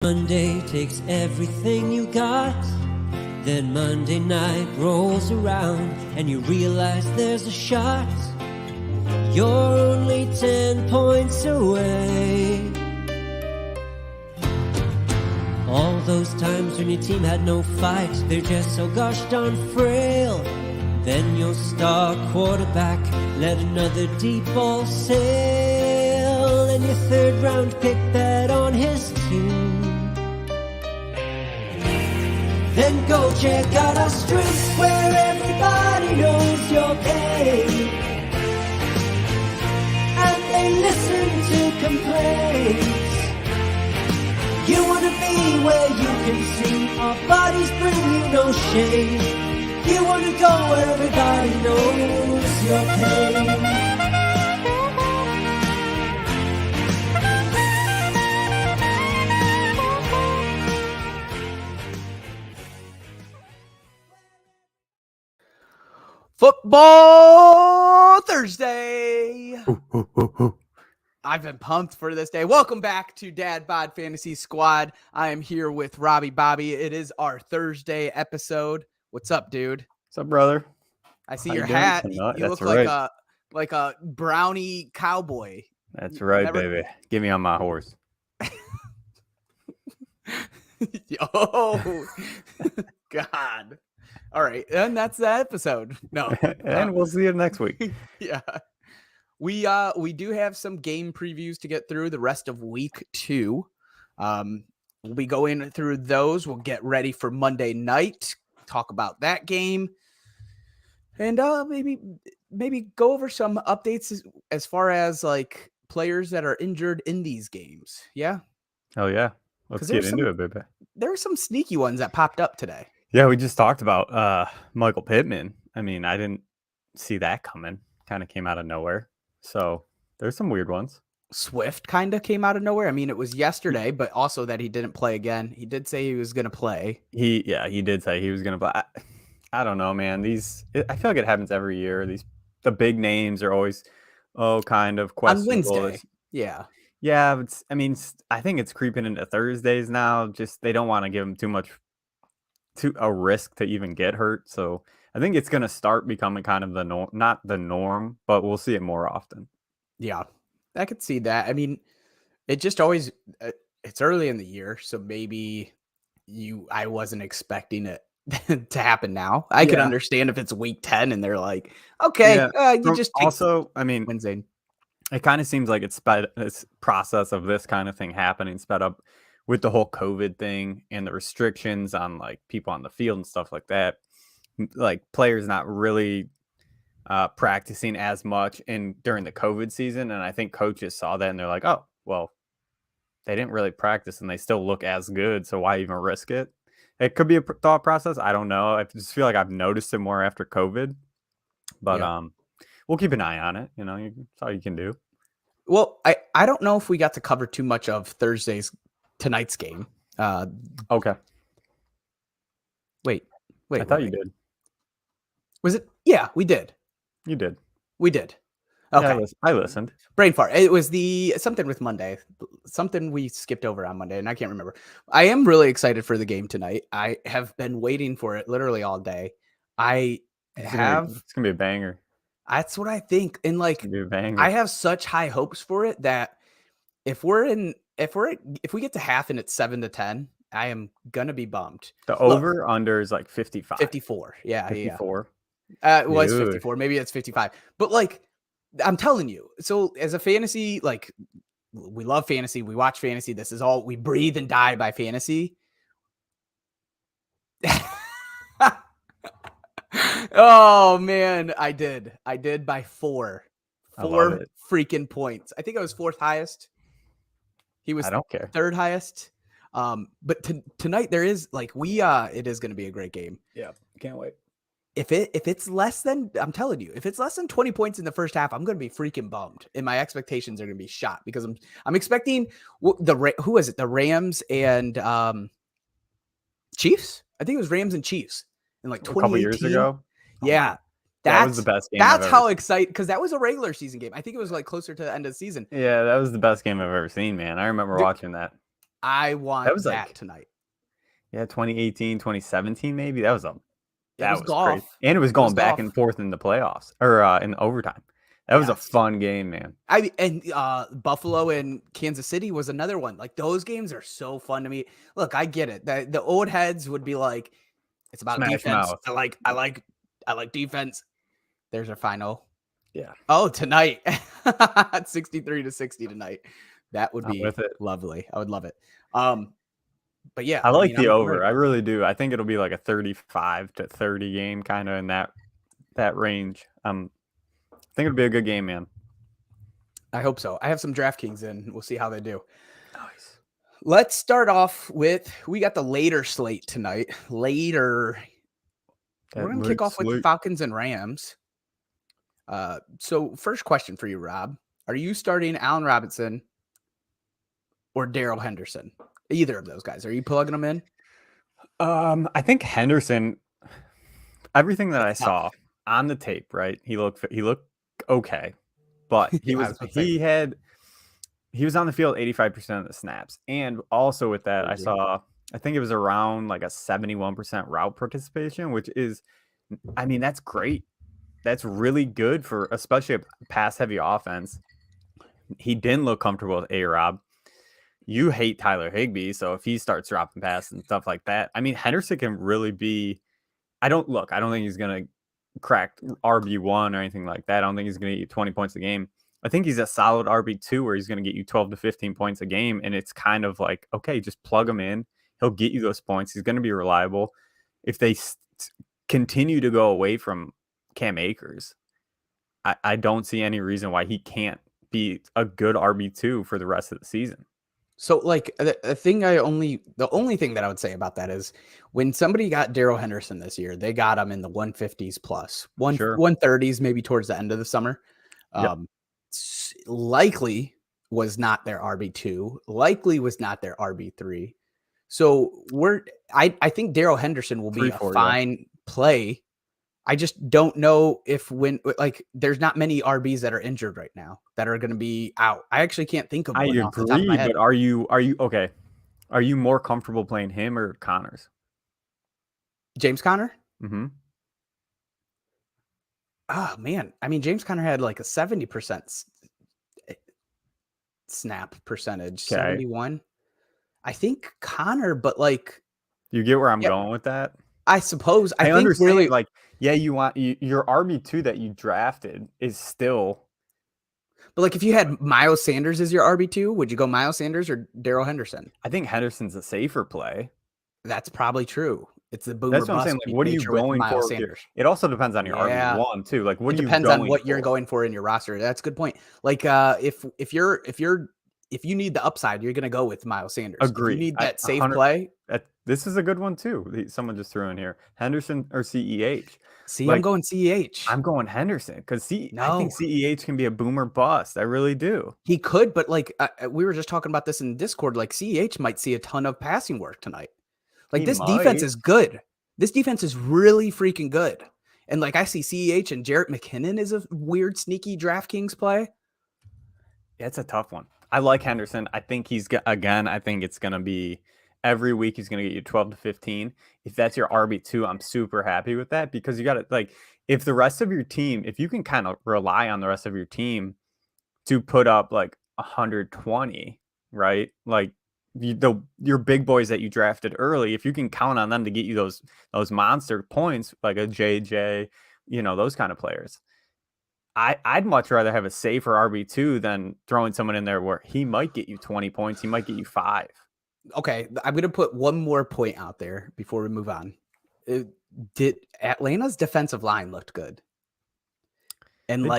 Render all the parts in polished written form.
Monday takes everything you got. Then Monday night rolls around and you realize there's a shot. You're only 10 points away. All those times when your team had no fight, they're just so gosh darn frail. Then your star quarterback let another deep ball sail, and your third round pick bet on his team. Then go check out our streets where everybody knows your pain, and they listen to complaints. You wanna be where you can see our bodies bring you no shame. You wanna go where everybody knows your pain. Football Thursday. I've been pumped for this day. Welcome back to Dad Bod Fantasy Squad. I am here with Robbie Bobby. It is our Thursday episode. What's up, dude? What's up, brother? I see your hat. You That's look right. like a brownie cowboy. That's right, baby. Get me on my horse. Oh, God. All right, and that's that episode. No, and we'll see you next week. Yeah, we do have some game previews to get through the rest of week 2. We'll be going through those. We'll get ready for Monday night, talk about that game, and maybe go over some updates as far as like players that are injured in these games. Yeah. Oh yeah, let's get into it, baby. There are some sneaky ones that popped up today. Yeah, we just talked about Michael Pittman. I mean, I didn't see that coming. Kind of came out of nowhere. So there's some weird ones. Swift kind of came out of nowhere. I mean, it was yesterday, but also that he didn't play again. He did say he was going to play. He did say he was going to play. I don't know, man. I feel like it happens every year. The big names are always kind of questionable. On Wednesday. Yeah. Yeah, but I think it's creeping into Thursdays now. Just they don't want to give him too a risk to even get hurt. So I think it's going to start becoming kind of the norm, not the norm, but we'll see it more often. Yeah, I could see that. I mean, it just always, it's early in the year. So maybe I wasn't expecting it to happen now. I could understand if it's week 10 and they're like, okay, you just also, I mean, Wednesday. It kind of seems like this process of this kind of thing happening sped up with the whole COVID thing and the restrictions on like people on the field and stuff like that, like players not really practicing as much during the COVID season. And I think coaches saw that and they're like, oh, well, they didn't really practice and they still look as good. So why even risk it? It could be a thought process. I don't know. I just feel like I've noticed it more after COVID, but we'll keep an eye on it. That's all you can do. Well, I don't know if we got to cover too much of tonight's game. Okay. Wait. I thought you did. Was it? Yeah, we did. You did. We did. Okay. Yeah, I listened. Brain fart. It was something with Monday. Something we skipped over on Monday, and I can't remember. I am really excited for the game tonight. I have been waiting for it literally all day. It's gonna be a banger. That's what I think. And like, I have such high hopes for it that if we get to half and it's 7-10, I am gonna be bummed. The over under is like 55. 54. Yeah. 54. It was 54. Maybe it's 55. But like, I'm telling you. So as a fantasy, like we love fantasy. We watch fantasy. This is all we breathe and die by fantasy. Oh man, I did by 4 freaking points. I think I was 4th highest. He was, I don't care, 3rd highest. But tonight there is like it is going to be a great game. Yeah, can't wait. If it's less than, I'm telling you, if it's less than 20 points in the first half, I'm going to be freaking bummed, and my expectations are going to be shot because I'm expecting who is it? The Rams and Chiefs. I think it was Rams and Chiefs in like 2018. A couple years ago. Yeah. That was the best game. That's how excited, because that was a regular season game. I think it was like closer to the end of the season. Yeah, that was the best game I've ever seen, man. I remember watching that. I want That was that like tonight. 2018, 2017 maybe. That was It was crazy. golf. And it was It was going back golf. and forth in the playoffs or in overtime. That was a Yes. fun game, man. Buffalo and Kansas City was another one. Like those games are so fun to me. Look, I get it. The old heads would be like, it's about Smash defense. mouth. I like defense. There's our final. Yeah. Oh, tonight. 63-60 tonight. That would I'm be with it. lovely. I would love it. But yeah, I like the I'm over. ready. I really do. I think it'll be like a 35-30 game, kind of in that range. I think it'll be a good game, man. I hope so. I have some DraftKings in. We'll see how they do. Nice. Let's start off with, we got the later slate tonight. We're going to kick off with the Falcons and Rams. So first question for you, Rob. Are you starting Allen Robinson or Darrell Henderson? Either of those guys. Are you plugging them in? I think Henderson, everything that I That's saw tough. on the tape, right? He looked okay, but he Yeah, he was on the field 85% of the snaps. And also with that, Crazy. I think it was around like a 71% route participation, which is, I mean, that's great. That's really good for especially a pass heavy offense. He didn't look comfortable with A-Rob. You hate Tyler Higbee, so if he starts dropping passes and stuff like that, I mean, Henderson can really be. I don't think he's gonna crack RB1 or anything like that. I don't think he's gonna get you 20 points a game. I think he's a solid RB2 where he's gonna get you 12 to 15 points a game, and it's kind of like, okay, just plug him in. He'll get you those points. He's gonna be reliable. If they continue to go away from Cam Akers, I don't see any reason why he can't be a good RB2 for the rest of the season. So like the only thing that I would say about that is when somebody got Darrell Henderson this year, they got him in the 150s plus, 130s, maybe towards the end of the summer. Yep. Likely was not their RB2, likely was not their RB3. So I think Darrell Henderson will be a fine play. I just don't know if there's not many RBs that are injured right now that are going to be out. I actually can't think of one. I off the top of my agree, head. but are you okay? Are you more comfortable playing him or Connors? James Conner? Mm-hmm. Oh man, I mean James Conner had like a 70% snap percentage, 71. I think Connor, but like you get where I'm going with that. I suppose I think understand, really like, yeah, you want your RB2 that you drafted is still. But like if you had Miles Sanders as your RB2, would you go Miles Sanders or Darrell Henderson? I think Henderson's a safer play. That's probably true. It's the boomer. That's what I'm saying. Like, what are you going for? Sanders. It also depends on your RB1 too. Like, what it are you depends going on what for? You're going for in your roster. That's a good point. Like if you need the upside, you're going to go with Miles Sanders. Agree. If you need that safe play. This is a good one too. Someone just threw in here Henderson or CEH. See, like, I'm going CEH. I'm going Henderson because I think CEH can be a boomer bust. I really do. He could, but like we were just talking about this in Discord. Like CEH might see a ton of passing work tonight. Like defense is good. This defense is really freaking good. And like I see CEH and Jarrett McKinnon is a weird, sneaky DraftKings play. Yeah, it's a tough one. I like Henderson. I think I think it's going to be every week he's going to get you 12 to 15. If that's your RB2, I'm super happy with that because you got to like, if the rest of your team, if you can kind of rely on the rest of your team to put up like 120, right? Like your big boys that you drafted early, if you can count on them to get you those monster points, like a JJ, those kind of players. I'd much rather have a safer RB2 than throwing someone in there where he might get you 20 points. He might get you 5. Okay. I'm going to put one more point out there before we move on. Did Atlanta's defensive line looked good? And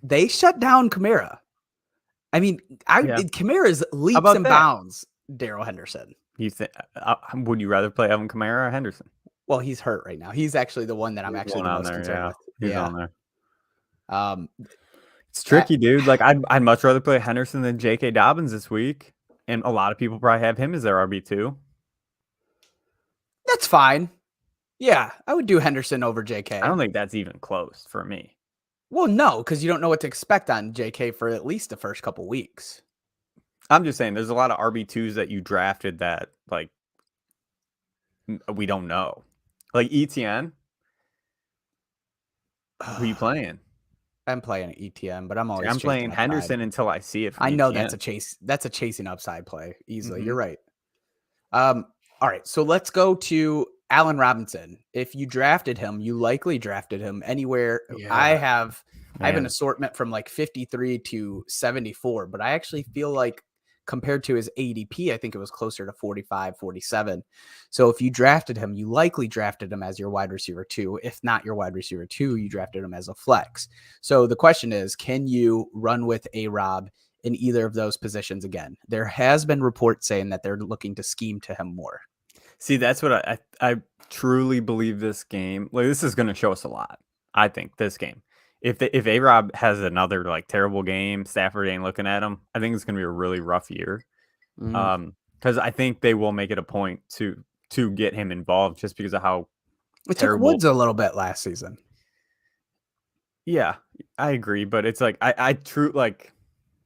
they shut down Kamara. I mean, Kamara's leaps and bounds Darrell Henderson. You think? Would you rather play Alvin Kamara or Henderson? Well, he's hurt right now. He's actually the one that I'm actually the most concerned with. He's on there. It's tricky, dude. Like I'd much rather play Henderson than J.K. Dobbins this week, and a lot of people probably have him as their RB2. That's fine. Yeah, I would do Henderson over J.K. I don't think that's even close for me. Well, no, because you don't know what to expect on J.K. for at least the first couple weeks. I'm just saying there's a lot of RB2s that you drafted that like we don't know. Like ETN, who you playing? I'm playing ETN, but I'm See, always I'm chasing playing upside. Henderson until I see it from I know ETN. that's a chasing upside play easily. You're Mhm. right. All right, so let's go to Allen Robinson. If you drafted him, you likely drafted him anywhere. I Yeah, have an man. assortment from like 53 to 74, but I actually feel like compared to his ADP, I think it was closer to 45, 47. So if you drafted him, you likely drafted him as your wide receiver 2. If not your wide receiver 2, you drafted him as a flex. So the question is, can you run with A-Rob in either of those positions again? There has been reports saying that they're looking to scheme to him more. See, that's what I truly believe this game. Like this is going to show us a lot. I think this game. If A-Rob has another like terrible game, Stafford ain't looking at him. I think it's going to be a really rough year. Mm. Because I think they will make it a point to get him involved just because of how It took terrible. Woods a little bit last season. Yeah, I agree, but it's like I true like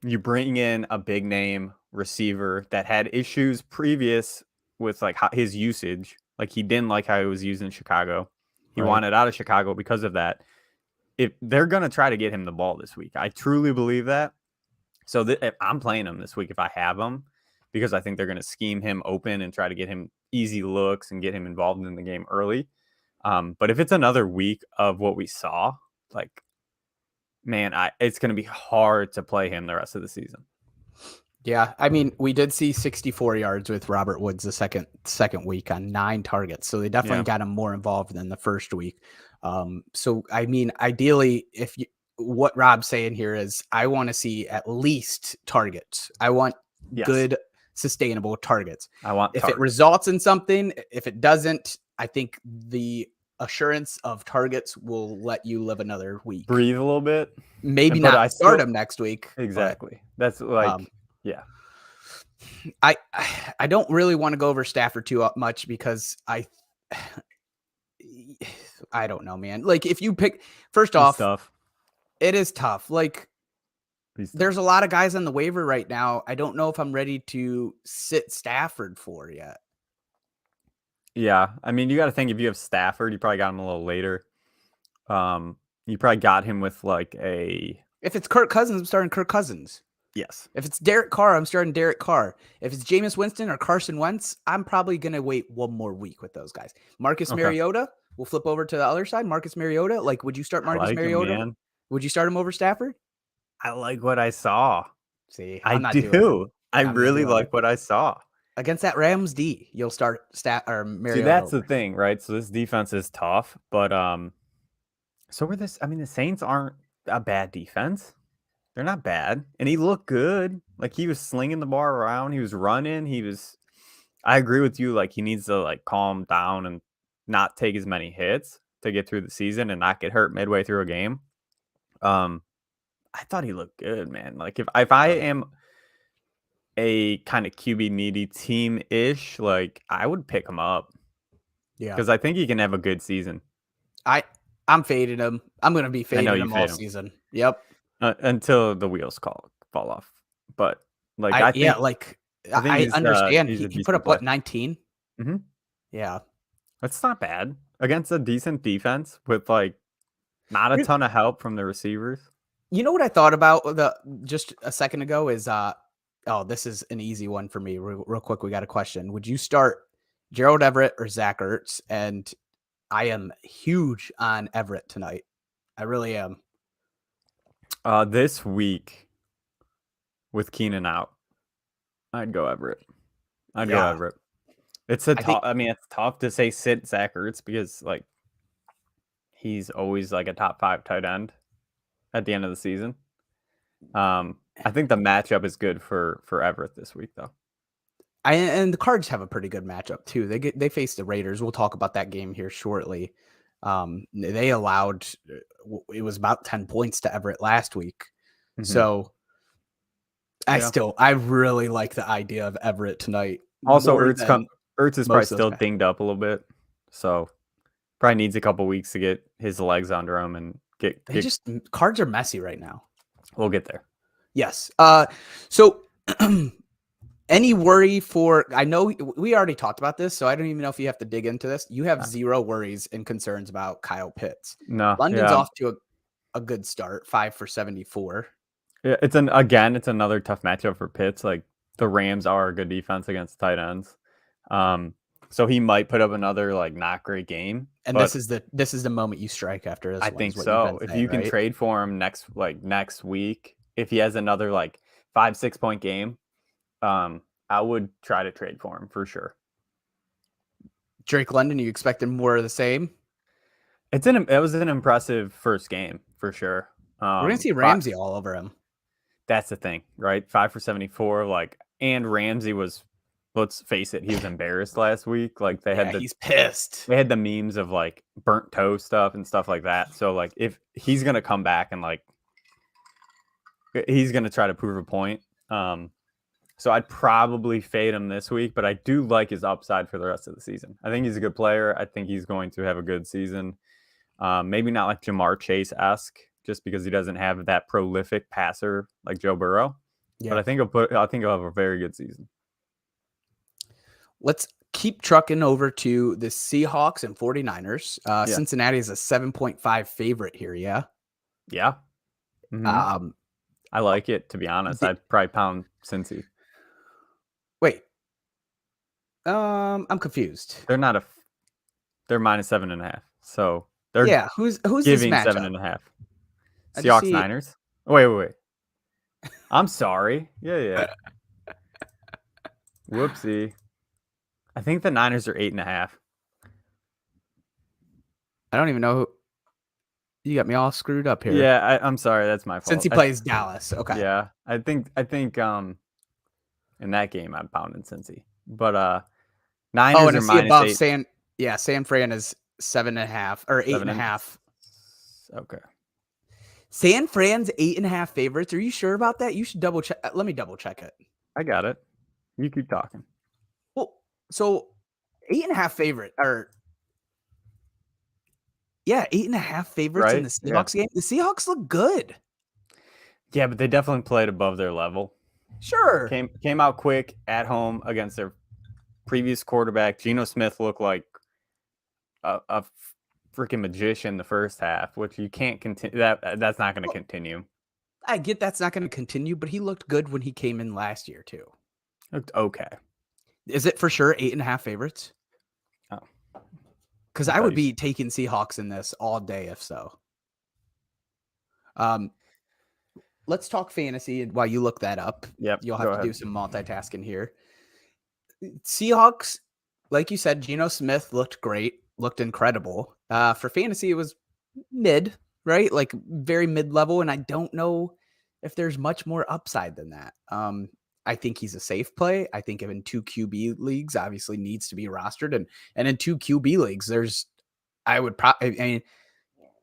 you bring in a big name receiver that had issues previous with like his usage. Like he didn't like how he was used in Chicago. He Right. wanted out of Chicago because of that. If they're gonna try to get him the ball this week, I truly believe that. So if I'm playing him this week if I have him, because I think they're gonna scheme him open and try to get him easy looks and get him involved in the game early. But if it's another week of what we saw, like man, it's going to be hard to play him the rest of the season. Yeah, I mean, we did see 64 yards with Robert Woods the second week on 9 targets, so they definitely got him more involved than the first week. So I mean, ideally, what Rob's saying here is, I want to see at least targets. I want good, sustainable targets. I want if it results in something, if it doesn't, I think the assurance of targets will let you live another week. Breathe a little bit. Maybe not start him next week. Exactly. That's like, yeah. I don't really want to go over Stafford too much because I don't know, man. Like if you pick, first off, tough. It is tough. Like there's a lot of guys on the waiver right now. I don't know if I'm ready to sit Stafford for yet. Yeah. I mean, you got to think if you have Stafford, you probably got him a little later. You probably got him with like if it's Kirk Cousins, I'm starting Kirk Cousins. Yes. If it's Derek Carr, I'm starting Derek Carr. If it's Jameis Winston or Carson Wentz, I'm probably going to wait one more week with those guys. Marcus Mariota, we'll flip over to the other side. Marcus Mariota, like, would you start Marcus Mariota? Would you start him over Stafford? I like what I saw. See, I do. I really like what I saw. Against that Rams D, you'll start Mariota. See, that's the thing, right? So this defense is tough, but so are this. I mean, the Saints aren't a bad defense. They're not bad. And he looked good. Like he was slinging the bar around. He was running. I agree with you. Like he needs to like calm down and not take as many hits to get through the season and not get hurt midway through a game. I thought he looked good, man. Like if I am a kind of QB needy team-ish, like I would pick him up. Yeah. Because I think he can have a good season. I'm fading him. I'm going to be fading him all season. Yep. Until the wheels fall off. But like I understand. He put up what, 19? Mm-hmm. Yeah. That's not bad against a decent defense with like not a ton of help from the receivers. You know what I thought about just a second ago is this is an easy one for me. Real quick, we got a question. Would you start Gerald Everett or Zach Ertz? And I am huge on Everett tonight. I really am. This week with Keenan out, I'd go Everett. Go Everett. It's tough. I mean, it's tough to say sit Zach Ertz because like he's always like a top 5 tight end at the end of the season. I think the matchup is good for Everett this week though. And the Cards have a pretty good matchup too. They face the Raiders. We'll talk about that game here shortly. They allowed, it was about 10 points to Everett last week. Mm-hmm. So I really like the idea of Everett tonight. Also, Ertz is probably still dinged up a little bit. So probably needs a couple weeks to get his legs under him and Cards are messy right now. We'll get there. Yes. So Any worry for? I know we already talked about this, so I don't even know if you have to dig into this. You have zero worries and concerns about Kyle Pitts. No, London's yeah. off to a good start, 5 for 74. Yeah, it's another tough matchup for Pitts. Like the Rams are a good defense against tight ends. So he might put up another like not great game. And but this is the moment you strike after this I one. think Is what so. you've been If saying, you can right? trade for him next week, if he has another like 5-6 point game, I would try to trade for him for sure. Drake London, you expecting more of the same? It was an impressive first game for sure. We're gonna see Ramsey all over him. That's the thing, right? 5 for 74, and Ramsey was, let's face it, he was embarrassed last week. Like He's pissed. They had the memes of like burnt toe stuff and stuff like that. So like if he's gonna come back and like he's gonna try to prove a point. So I'd probably fade him this week, but I do like his upside for the rest of the season. I think he's a good player. I think he's going to have a good season. Maybe not like Jamar Chase-esque, just because he doesn't have that prolific passer like Joe Burrow. Yeah. But I think he'll have a very good season. Let's keep trucking over to the Seahawks and 49ers. Cincinnati is a 7.5 favorite here. Yeah. Yeah. Mm-hmm. I like it, to be honest. I'd probably pound Cincy. Wait. I'm confused. They're -7.5. So they're who's giving this 7.5. Seahawks Niners. Wait. I'm sorry. Yeah. Whoopsie. I think the Niners are 8.5. I don't even know who. You got me all screwed up here. Yeah, I'm sorry. That's my fault. Since he plays Dallas. Okay. Yeah. I think in that game I'm pounding Cincy. But Niners are -8. San Fran is 7.5 or 8.5. Okay. San Fran's 8.5 favorites. Are you sure about that? You should double check. Let me double check it. I got it. You keep talking. Well, so 8.5 favorite or 8.5 favorites in the Seahawks game. The Seahawks look good. Yeah, but they definitely played above their level. Sure. Came out quick at home against their previous quarterback. Geno Smith looked like a freaking magician the first half, which you can't continue. That's not going to continue. I get that's not going to continue, but he looked good when he came in last year too. Looked okay. Is it for sure 8.5 favorites? Oh, because I would be taking Seahawks in this all day if so. Let's talk fantasy while you look that up. Yep, you'll have to do some multitasking here. Seahawks, like you said, Geno Smith looked great, looked incredible. For fantasy, it was mid, right? Like very mid-level, and I don't know if there's much more upside than that. I think he's a safe play. I think in 2 QB leagues, obviously needs to be rostered, and in 2 QB leagues,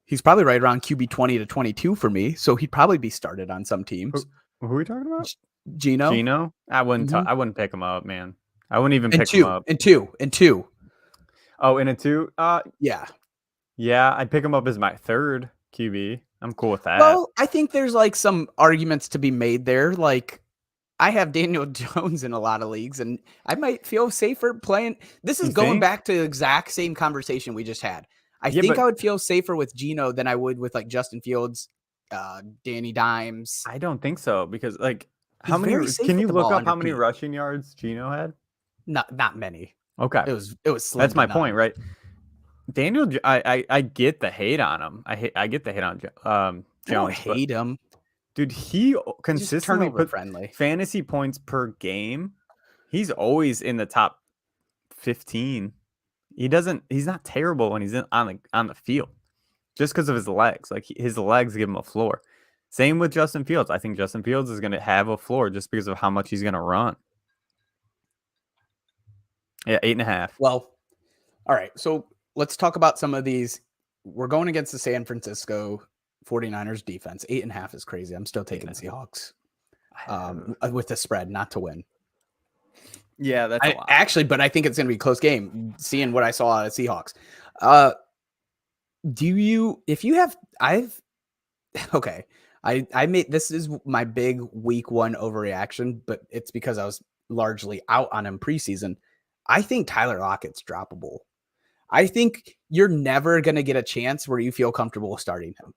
he's probably right around QB 20 to 22 for me, so he'd probbe be started on some teams. Who are we talking about? Geno. I wouldn't pick him up, man. I wouldn't even pick him up. In two. Oh, in a 2? Yeah. Yeah, I'd pick him up as my 3rd QB. I'm cool with that. Well, I think there's like some arguments to be made there. Like I have Daniel Jones in a lot of leagues, and I might feel safer playing. This is going back to the exact same conversation we just had. I think I would feel safer with Geno than I would with like Justin Fields, Danny Dimes. I don't think so, because like how many? Can you look up how many rushing yards Geno had? Not many. Okay, it was. Slim That's my point, right? Daniel, I get the hate on him. I get the hate on Jones. I don't hate him. Dude, he consistently put friendly fantasy points per game. He's always in the top 15. He's not terrible when he's on the field, just because of his legs. Like his legs give him a floor. Same with Justin Fields. I think Justin Fields is going to have a floor just because of how much he's going to run. Yeah, 8.5. Well, all right. So let's talk about some of these. We're going against the San Francisco 49ers defense. 8.5 is crazy. I'm still taking Seahawks with the spread, not to win. Yeah, that's a lot. Actually, but I think it's going to be a close game, seeing what I saw out of Seahawks. I made, this is my big week 1 overreaction, but it's because I was largely out on him preseason. I think Tyler Lockett's droppable. I think you're never going to get a chance where you feel comfortable starting him.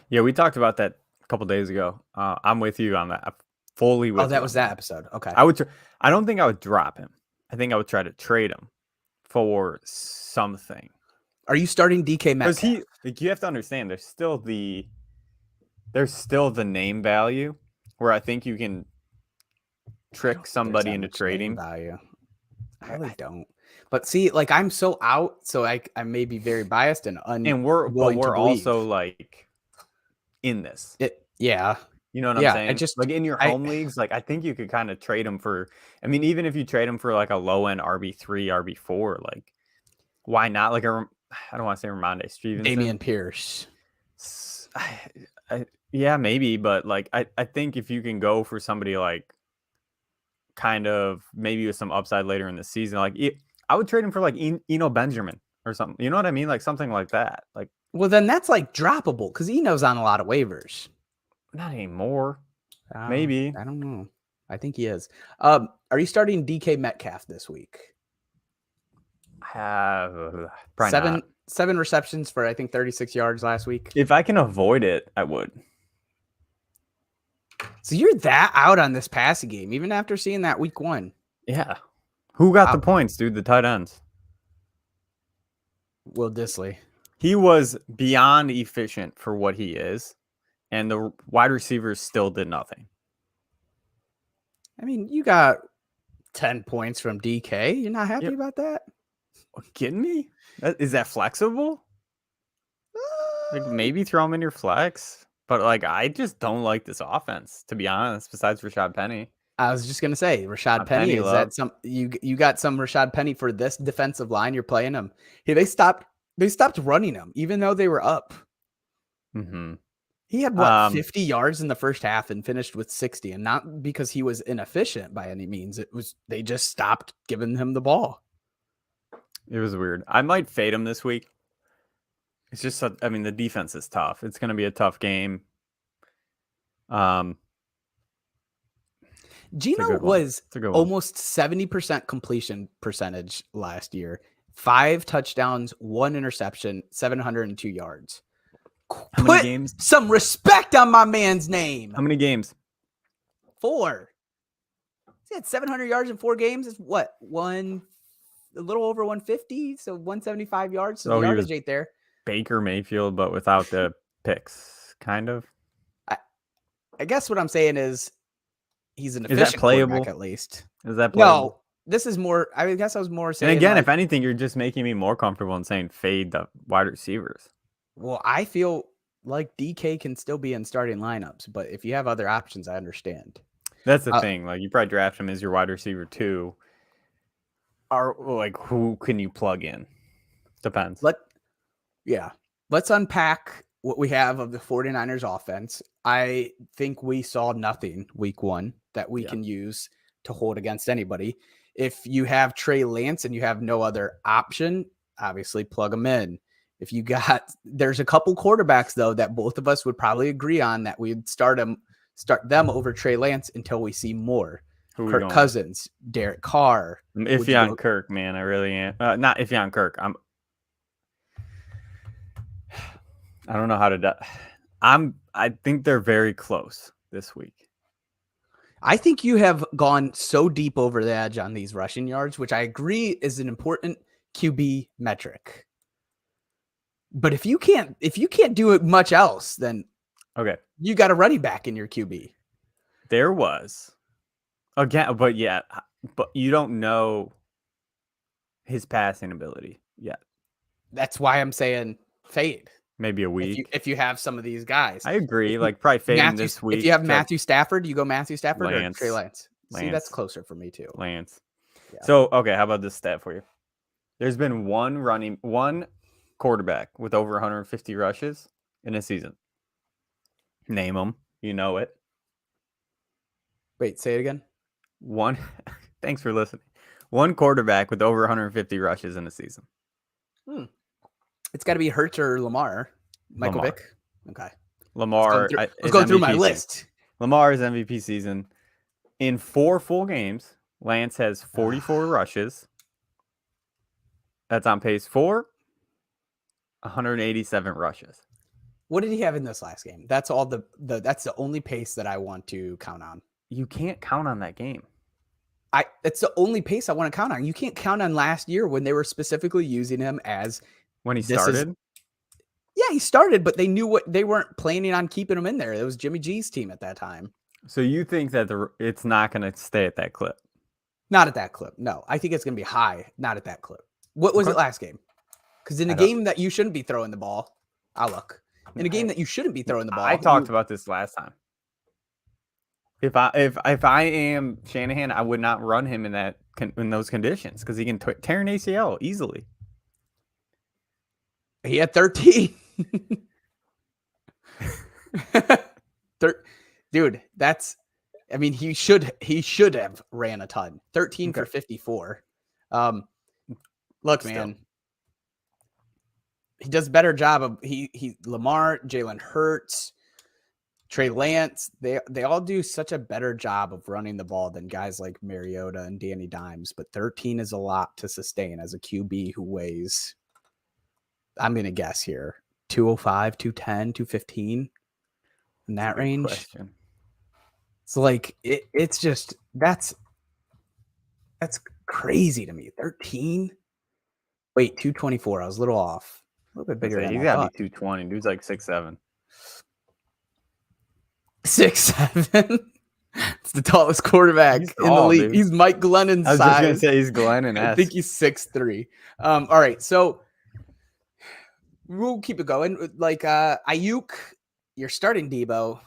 Yeah, we talked about that a couple days ago. I'm with you on that. I'm fully with you. Oh, that was on that episode. Okay. I don't think I would drop him. I think I would try to trade him for something. Are you starting DK Metcalf? Because you have to understand, there's still the name value where I think you can trick somebody into trading. Value. I really don't. But see, like I'm so out, so I may be very biased and we're also like in this. Yeah. You know what I'm saying? Like in your home leagues, like I think you could kind of trade them for. I mean, even if you trade them for like a low end RB3, RB4, like why not? Like I don't want to say Ramondre Stevenson, Dameon Pierce. Yeah, maybe, but like I think if you can go for somebody like kind of maybe with some upside later in the season, like I would trade him for like Eno Benjamin or something. You know what I mean? Like something like that. Like, well, then that's like droppable because Eno's on a lot of waivers. Not anymore. Maybe. I don't know. I think he is. Are you starting DK Metcalf this week? Probably seven receptions for I think 36 yards last week. If I can avoid it, I would. So you're that out on this passing game, even after seeing that week 1. Yeah. Who got the points, dude? The tight ends. Will Dissly. He was beyond efficient for what he is, and the wide receivers still did nothing. I mean, you got 10 points from DK. You're not happy about that? Kidding me? Is that flexible? Like maybe throw him in your flex, but like I just don't like this offense, to be honest. Besides Rashad Penny, I was just gonna say Rashad Penny. Is that some you got some Rashad Penny for this defensive line? You're playing him. Hey, they stopped running him, even though they were up. Mm-hmm. He had 50 yards in the first half and finished with 60, and not because he was inefficient by any means. It was they just stopped giving him the ball. It was weird. I might fade him this week. It's just, I mean, the defense is tough. It's going to be a tough game. Gino was almost 70% completion percentage last year. 5 touchdowns, 1 interception, 702 yards. How many games? Some respect on my man's name. How many games? 4. He had 700 yards in 4 games. Is what? A little over 150, so 175 yards. So the yardage ain't there. Baker Mayfield, but without the picks, kind of. I guess what I'm saying is he's an efficient quarterback at least. Is that playable? No, this is more. I guess I was more saying. And again, if anything, you're just making me more comfortable in saying fade the wide receivers. Well, I feel like DK can still be in starting lineups, but if you have other options, I understand. That's the thing. Like you probably draft him as your wide receiver too. Or like who can you plug in? Depends. Let's unpack what we have of the 49ers offense. I think we saw nothing week 1 that we can use to hold against anybody. If you have Trey Lance and you have no other option, obviously plug them in. If you there's a couple quarterbacks though that both of us would probably agree on that we'd start them over Trey Lance until we see more. Kirk Cousins, Derek Carr. I'm iffy on Kirk, man. I really am. Not iffy on Kirk. I don't know how to. I think they're very close this week. I think you have gone so deep over the edge on these rushing yards, which I agree is an important QB metric. But if you can't do it much else, then okay, you got a running back in your QB. There was again, but you don't know his passing ability yet. That's why I'm saying fade. Maybe a week. If you have some of these guys. I agree. Like probably fading this week. If you have Matthew Stafford, you go Matthew Stafford or Trey Lance. Lance. See, that's closer for me too. Lance. Yeah. So, okay, how about this stat for you? There's been one quarterback with over 150 rushes in a season. Name them. You know it. Wait, say it again. Thanks for listening. One quarterback with over 150 rushes in a season. It's got to be Hurts or Lamar. Michael Vick. Okay. Lamar. Let's go through my list. Lamar's MVP season in 4 full games Lance has 44 rushes. That's on pace for 187 rushes. What did he have in this last game? That's all that's the only pace that I want to count on. You can't count on that game. It's the only pace I want to count on. You can't count on last year when they were specifically using him as when he started. Yeah, he started, but they knew they weren't planning on keeping him in there. It was Jimmy G's team at that time. So you think that it's not going to stay at that clip? Not at that clip. No, I think it's going to be high. Not at that clip. What was it last game? Because in a game that you shouldn't be throwing the ball, in a game that you shouldn't be throwing the ball. I talked about this last time. If I am Shanahan, I would not run him in those conditions because he can tear an ACL easily. He had 13. Dude, he should have ran a ton. 13 for 54. Look, man, he does a better job of Lamar, Jalen Hurts, Trey Lance. They all do such a better job of running the ball than guys like Mariota and Danny Dimes. But 13 is a lot to sustain as a QB who weighs, I'm going to guess here, 205, 210, 215 in that range. Question. So like it's just that's crazy to me. 13. Wait, 224. I was a little off. A little bit bigger than he's got to be 220. Dude's like 6'7". 6'7". It's the tallest quarterback in the league. Dude. He's Mike Glennon's size. I was just gonna say he's Glennon. I think he's 6'3". All right, so we'll keep it going. Like Ayuk, you're starting Debo,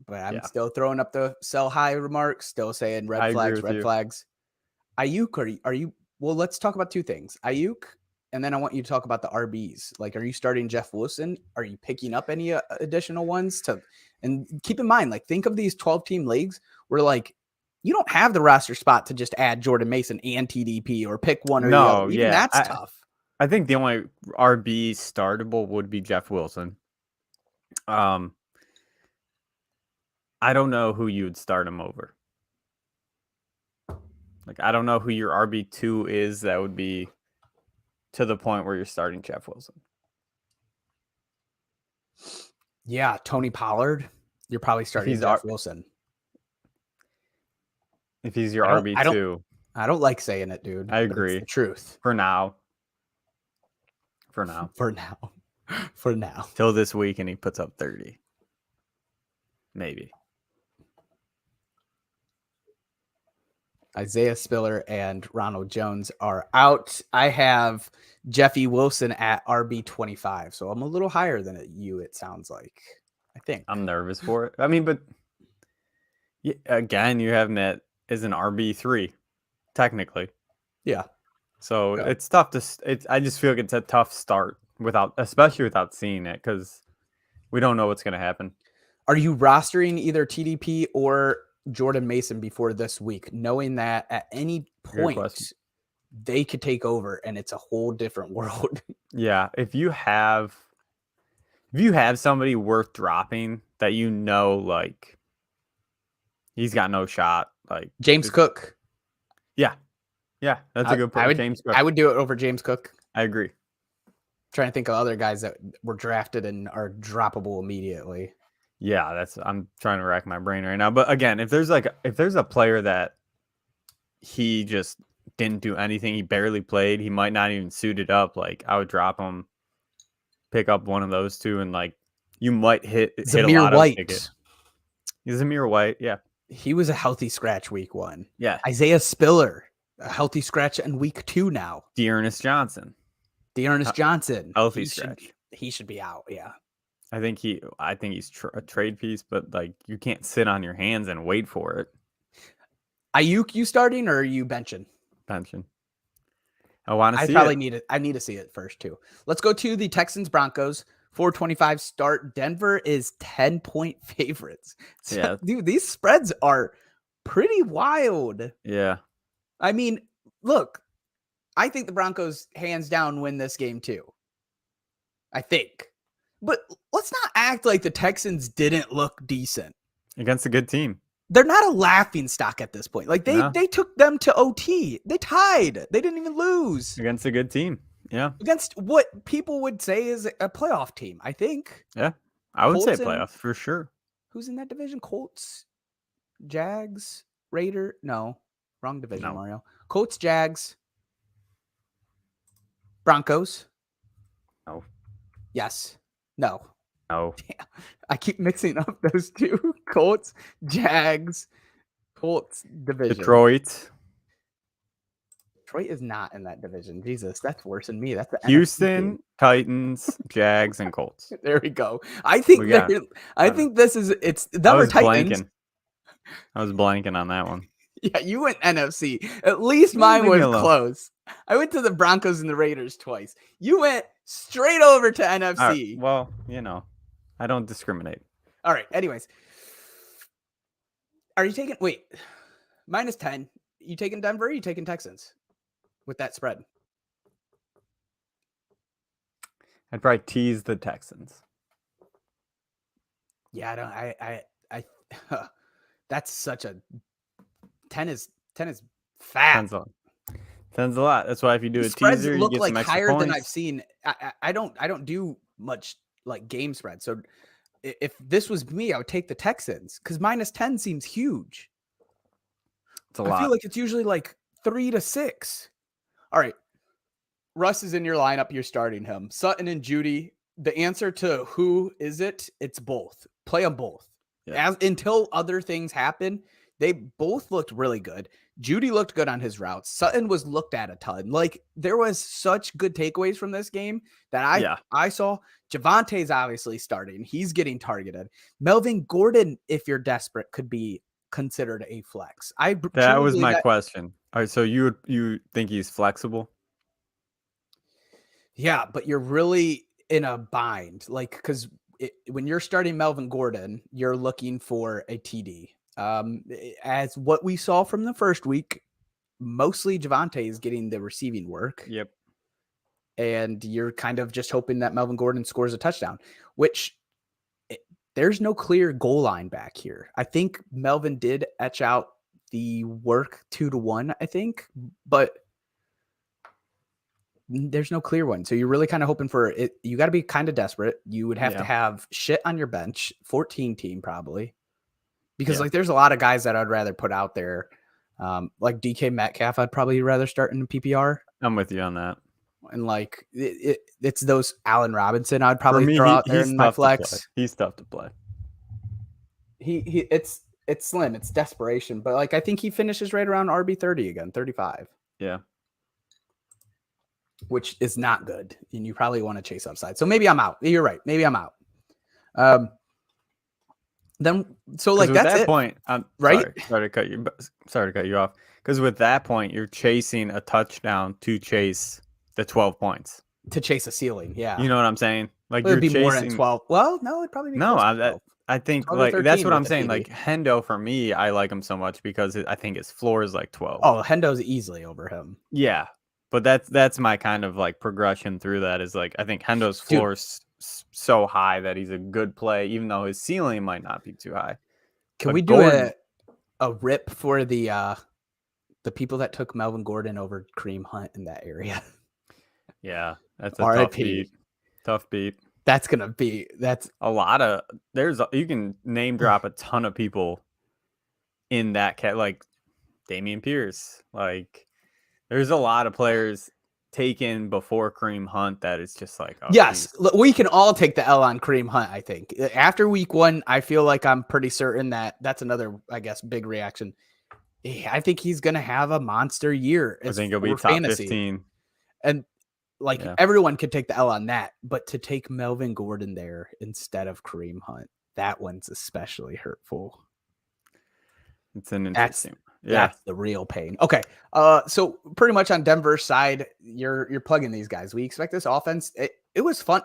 but I'm still throwing up the sell high remarks. Still saying red flags. Ayuk, are you? Well, let's talk about two things. Ayuk, and then I want you to talk about the RBs. Like, are you starting Jeff Wilson? Are you picking up any additional ones to? And keep in mind, like, think of these 12-team leagues where, like, you don't have the roster spot to just add Jordan Mason and TDP or pick one or the other. Even that's tough. I think the only RB startable would be Jeff Wilson. I don't know who you would start him over. Like, I don't know who your RB2 is that would be to the point where you're starting Jeff Wilson. Yeah, Tony Pollard. You're probably starting Jeff Wilson. If he's your RB2. I don't like saying it, dude. I agree. It's the truth. For now. Till this week and he puts up 30. Maybe. Isaiah Spiller and Ronald Jones are out. I have Jeffy Wilson at RB 25, so I'm a little higher than you. It sounds like. I think I'm nervous for it. I mean, but again, you have him as an RB 3, technically. Yeah. So it's tough to. I just feel like it's a tough start especially without seeing it because we don't know what's going to happen. Are you rostering either TDP or Jordan Mason before this week, knowing that at any point they could take over and it's a whole different world? Yeah. If you have somebody worth dropping that like he's got no shot, like James Cook. Yeah. Yeah. That's a good point. James Cook. I would do it over James Cook. I agree. Trying to think of other guys that were drafted and are droppable immediately. Yeah, I'm trying to rack my brain right now. But again, if there's a player that he just didn't do anything, he barely played, he might not even suit it up, like I would drop him, pick up one of those two, and like you might hit a lot of tickets. Zamir White, yeah. He was a healthy scratch week 1. Yeah. Isaiah Spiller, a healtzy scratch in week 2 now. Dearness Johnson. Healthy scratch. He should be out, yeah. I think he's a trade piece, but like you can't sit on your hands and wait for it. Ayuk, you starting or are you benching? Benching. I want to see it. I need to see it first too. Let's go to the Texans Broncos. 425 start. Denver is 10-point favorites. So, yeah, dude, these spreads are pretty wild. Yeah. I mean, look, I think the Broncos hands down win this game too. I think. But let's not act like the Texans didn't look decent against a good team. they're not a laughing stock at this point. Like No. they took them to OT. They tied. They didn't even lose Against a good team. Yeah. against what people would say is a playoff team. I think. Yeah. I would say Colts and- playoffs for sure. Who's in that division? Colts, Jags, Raider. No, wrong division. No. Mario. Colts, Jags, Broncos. No. Yes. No. No. I keep mixing up those two. Colts, Jags, Colts division. Detroit, Detroit is not in that division. Jesus, that's worse than me. That's the NFC Houston, team. Titans, Jags, and Colts. There we go. I think We got- I think this is it's I them or was Titans. blanking. I was blanking on that one. Yeah, you went NFC. At least Leave mine me was alone. close. I went to the Broncos and the Raiders twice. You went straight over to All right, NFC. well, I don't discriminate. All right. Anyways, are you taking -10? You taking Denver? Or you taking Texans with that spread? I'd probably tease the Texans. Yeah, I that's such a 10 is fat. 10's a lot. That's why if you do a These spreads teaser, you look get like some extra higher than I've points. seen. I don't do much like game spread. So if this was me, I would take the Texans because -10 seems huge. It's a I lot. feel like it's usually like 3 to 6. All right. Russ is in your lineup. You're starting him. Sutton and Judy. The answer to who is it? It's both. Play them both. Yeah. Until other things happen, they both looked really good. Judy looked good on his routes. Sutton was looked at a ton. Like there was such good takeaways from this game that I saw. Javante's obviously starting. He's getting targeted. Melvin Gordon, if you're desperate, could be considered a flex. That was my question. All right, so you think he's flexible? Yeah, but you're really in a bind, like because when you're starting Melvin Gordon, you're looking for a TD. As what we saw from the first week, mostly Javonte is getting the receiving work. Yep. And you're kind of just hoping that Melvin Gordon scores a touchdown, which there's no clear goal line back here. I think Melvin did etch out the work 2-1, I think, but there's no clear one. So you're really kind of hoping for it. You got to be kind of desperate. You would have to have shit on your bench, 14 team probably, because like there's a lot of guys that I'd rather put out there. Like DK Metcalf, I'd probably rather start in PPR. I'm with you on that. And like it's those Allen Robinson I'd probably throw out there in my flex. He's tough to play. It's slim. It's desperation. But like I think he finishes right around RB 30 again, 35. Yeah. Which is not good. And you probably want to chase upside. So maybe I'm out. You're right. Maybe I'm out. Then so like that's that it. Point, right? Sorry to cut you off. Because with that point, you're chasing a touchdown to chase the 12 points. To chase a ceiling, yeah. You know what I'm saying? Like it'd you're be more than chasing 12. Well, no, it'd probably be no. close to 12. I think 12 or like that's 13 what I'm with a saying. TD. Like Hendo for me, I like him so much because I think his floor is like 12. Oh, Hendo's easily over him. Yeah, but that's my kind of like progression through that is like I think Hendo's floor is so high that he's a good play, even though his ceiling might not be too high. Can But we do Gordon- a rip for the people that took Melvin Gordon over Kareem Hunt in that area? Yeah, that's a tough RIP. beat. Tough beat. That's A lot of you can name drop a ton of people in that cat, like Damian Pierce. Like there's a lot of players taken before Kareem Hunt that it's just like, oh, yes, geez. we can all take the L on Kareem Hunt. I think after week 1, I feel like I'm pretty certain that's another, I guess, big reaction. I think he's gonna have a monster year. I think he'll be top fantasy. 15. And like everyone could take the L on that, but to take Melvin Gordon there instead of Kareem Hunt, that one's especially hurtful. It's an interesting. That's the real pain. Okay. So pretty much on Denver's side, you're plugging these guys. We expect this offense. It was fun.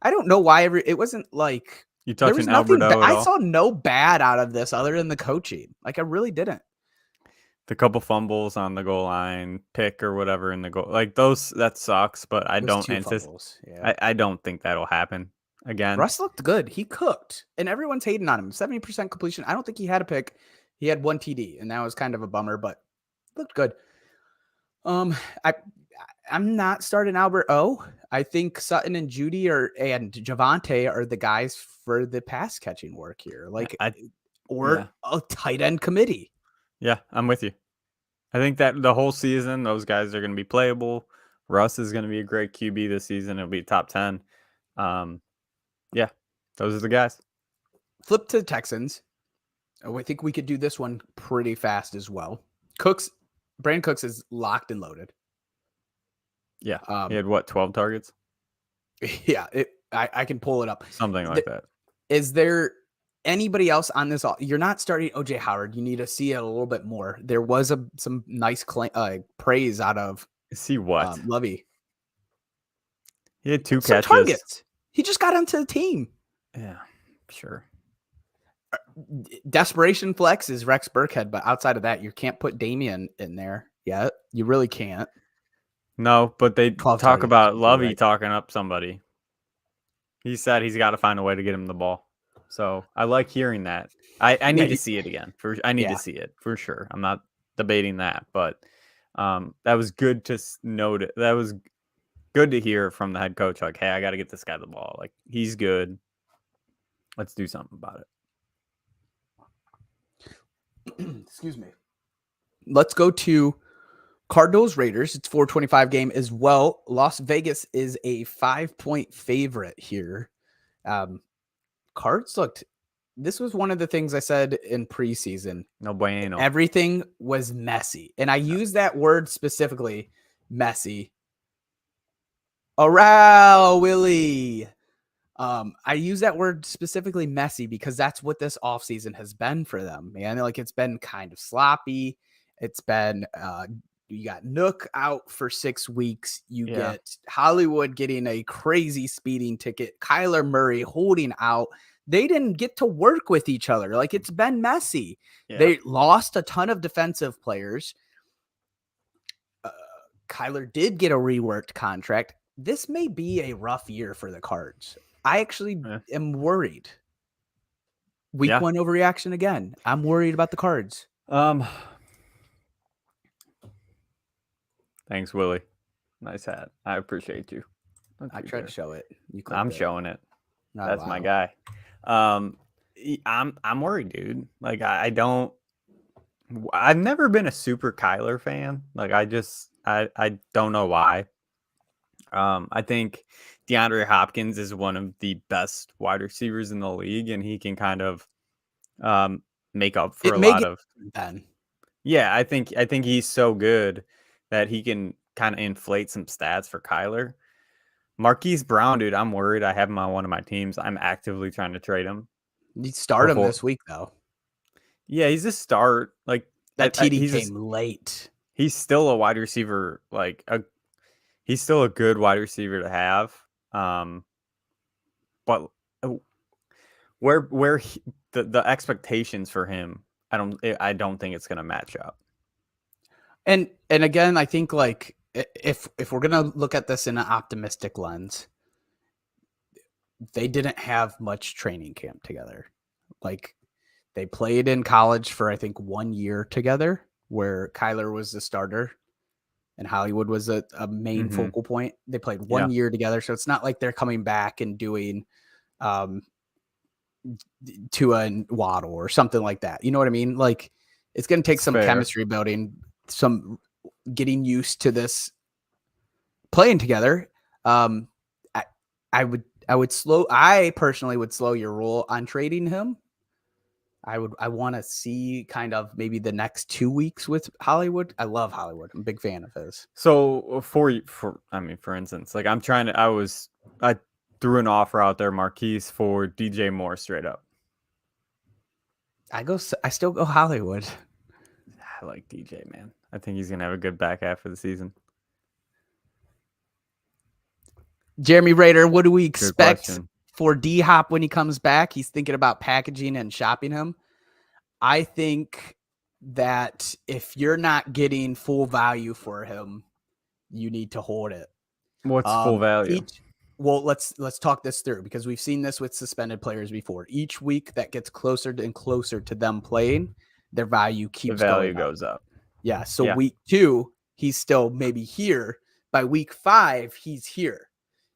I don't know why it wasn't like You there was touching nothing. Alberto at I all? saw no bad out of this other than the coaching. Like I really didn't. The couple fumbles on the goal line, pick or whatever in the goal, like those, that sucks. But I Those don't 2 anticipate. fumbles. Yeah. I don't think that'll happen again. Russ looked good. He cooked, and everyone's hating on him. 70% completion. I don't think he had a pick. He had 1 TD, and that was kind of a bummer, but looked good. I'm not starting Albert O. I think Sutton and Judy and Javante are the guys for the pass catching work here, or a tight end committee. Yeah, I'm with you. I think that the whole season, those guys are going to be playable. Russ is going to be a great QB this season. It'll be top 10. Yeah, those are the guys. Flip to the Texans. Oh, I think we could do this one pretty fast as well. Brandon Cooks is locked and loaded. Yeah. He had 12 targets? Yeah, I can pull it up. Something like that. Is there anybody else on this? You're not starting OJ Howard. You need to see it a little bit more. There was some nice praise out of Lovey. He had 2 catches. Targets. He just got onto the team. Yeah, sure. Desperation flex is Rex Burkhead, but outside of that, you can't put Damian in there yet. You really can't. No, but they talk about Lovey talking up somebody. He said he's got to find a way to get him the ball. So I like hearing that. I need to see it again. I need to see it for sure. I'm not debating that, but that was good to note. That was good to hear from the head coach. Like, hey, I got to get this guy the ball. Like, he's good. Let's do something about it. Excuse me. Let's go to Cardinals Raiders. It's 425 game as well. Las Vegas is a 5-point favorite here. Cards looked. This was one of the things I said in preseason. No bueno. Everything was messy, and I use that word specifically, messy. Arow, Willie. I use that word specifically, messy, because that's what this offseason has been for them, man. Like, it's been kind of sloppy. It's been you got Nook out for 6 weeks. You get Hollywood getting a crazy speeding ticket. Kyler Murray holding out. They didn't get to work with each other. Like, it's been messy. Yeah. They lost a ton of defensive players. Kyler did get a reworked contract. This may be a rough year for the Cards. I actually am worried. Week 1 overreaction again. I'm worried about the Cards. Thanks, Willie. Nice hat. I appreciate you. I tried to show it. I'm showing it. That's my guy. I'm worried, dude. Like, I've never been a super Kyler fan. Like, I don't know why. I think DeAndre Hopkins is one of the best wide receivers in the league, and he can kind of make up for a lot of. Yeah, I think he's so good that he can kind of inflate some stats for Kyler. Marquise Brown, dude, I'm worried. I have him on one of my teams. I'm actively trying to trade him. You start him this week, though. Yeah, he's a start. Like, that TD came late. He's still a wide receiver. He's still a good wide receiver to have. But where the expectations for him, I don't think it's going to match up. And again, I think, like, if we're going to look at this in an optimistic lens, they didn't have much training camp together. Like, they played in college for, I think, 1 year together, where Kyler was the starter and Hollywood was a main focal point. They played 1 year together. So it's not like they're coming back and doing to a Waddle or something like that. You know what I mean? Like, it's going to take some chemistry building, some getting used to this playing together. I personally would slow your roll on trading him. I want to see kind of maybe the next 2 weeks with Hollywood. I love Hollywood. I'm a big fan of his. So for instance, like, I threw an offer out there, Marquise, for DJ Moore straight up. I still go Hollywood. I like DJ, man. I think he's going to have a good back half of the season. Jeremy Rader, what do we expect for D-Hop when he comes back? He's thinking about packaging and shopping him. I think that if you're not getting full value for him, you need to hold it. What's full value? Let's talk this through, because we've seen this with suspended players before. Each week that gets closer and closer to them playing, their value The keeps value going up. goes up. Yeah. So Yeah. week 2, he's still maybe here. By week 5, he's here.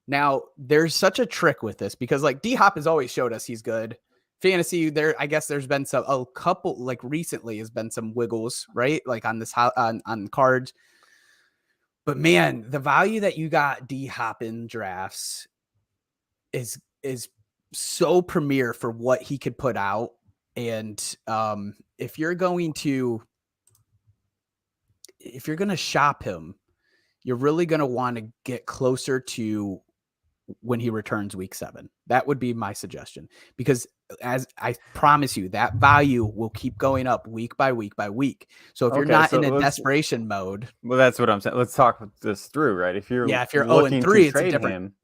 Now, there's such a trick with this because like D-Hop has always showed us he's good. Fantasy, I guess there's been a couple, like recently has been some wiggles, right? Like on this on cards. But man, the value that you got D-Hop in drafts is so premier for what he could put out. And if you're going to shop him, you're really going to want to get closer to when he returns week 7. That would be my suggestion, because as I promise you, that value will keep going up week by week by week. So if you're not in a desperation mode, well, that's what I'm saying. Let's talk this through, right? If you're 0-3, to it's trade a different him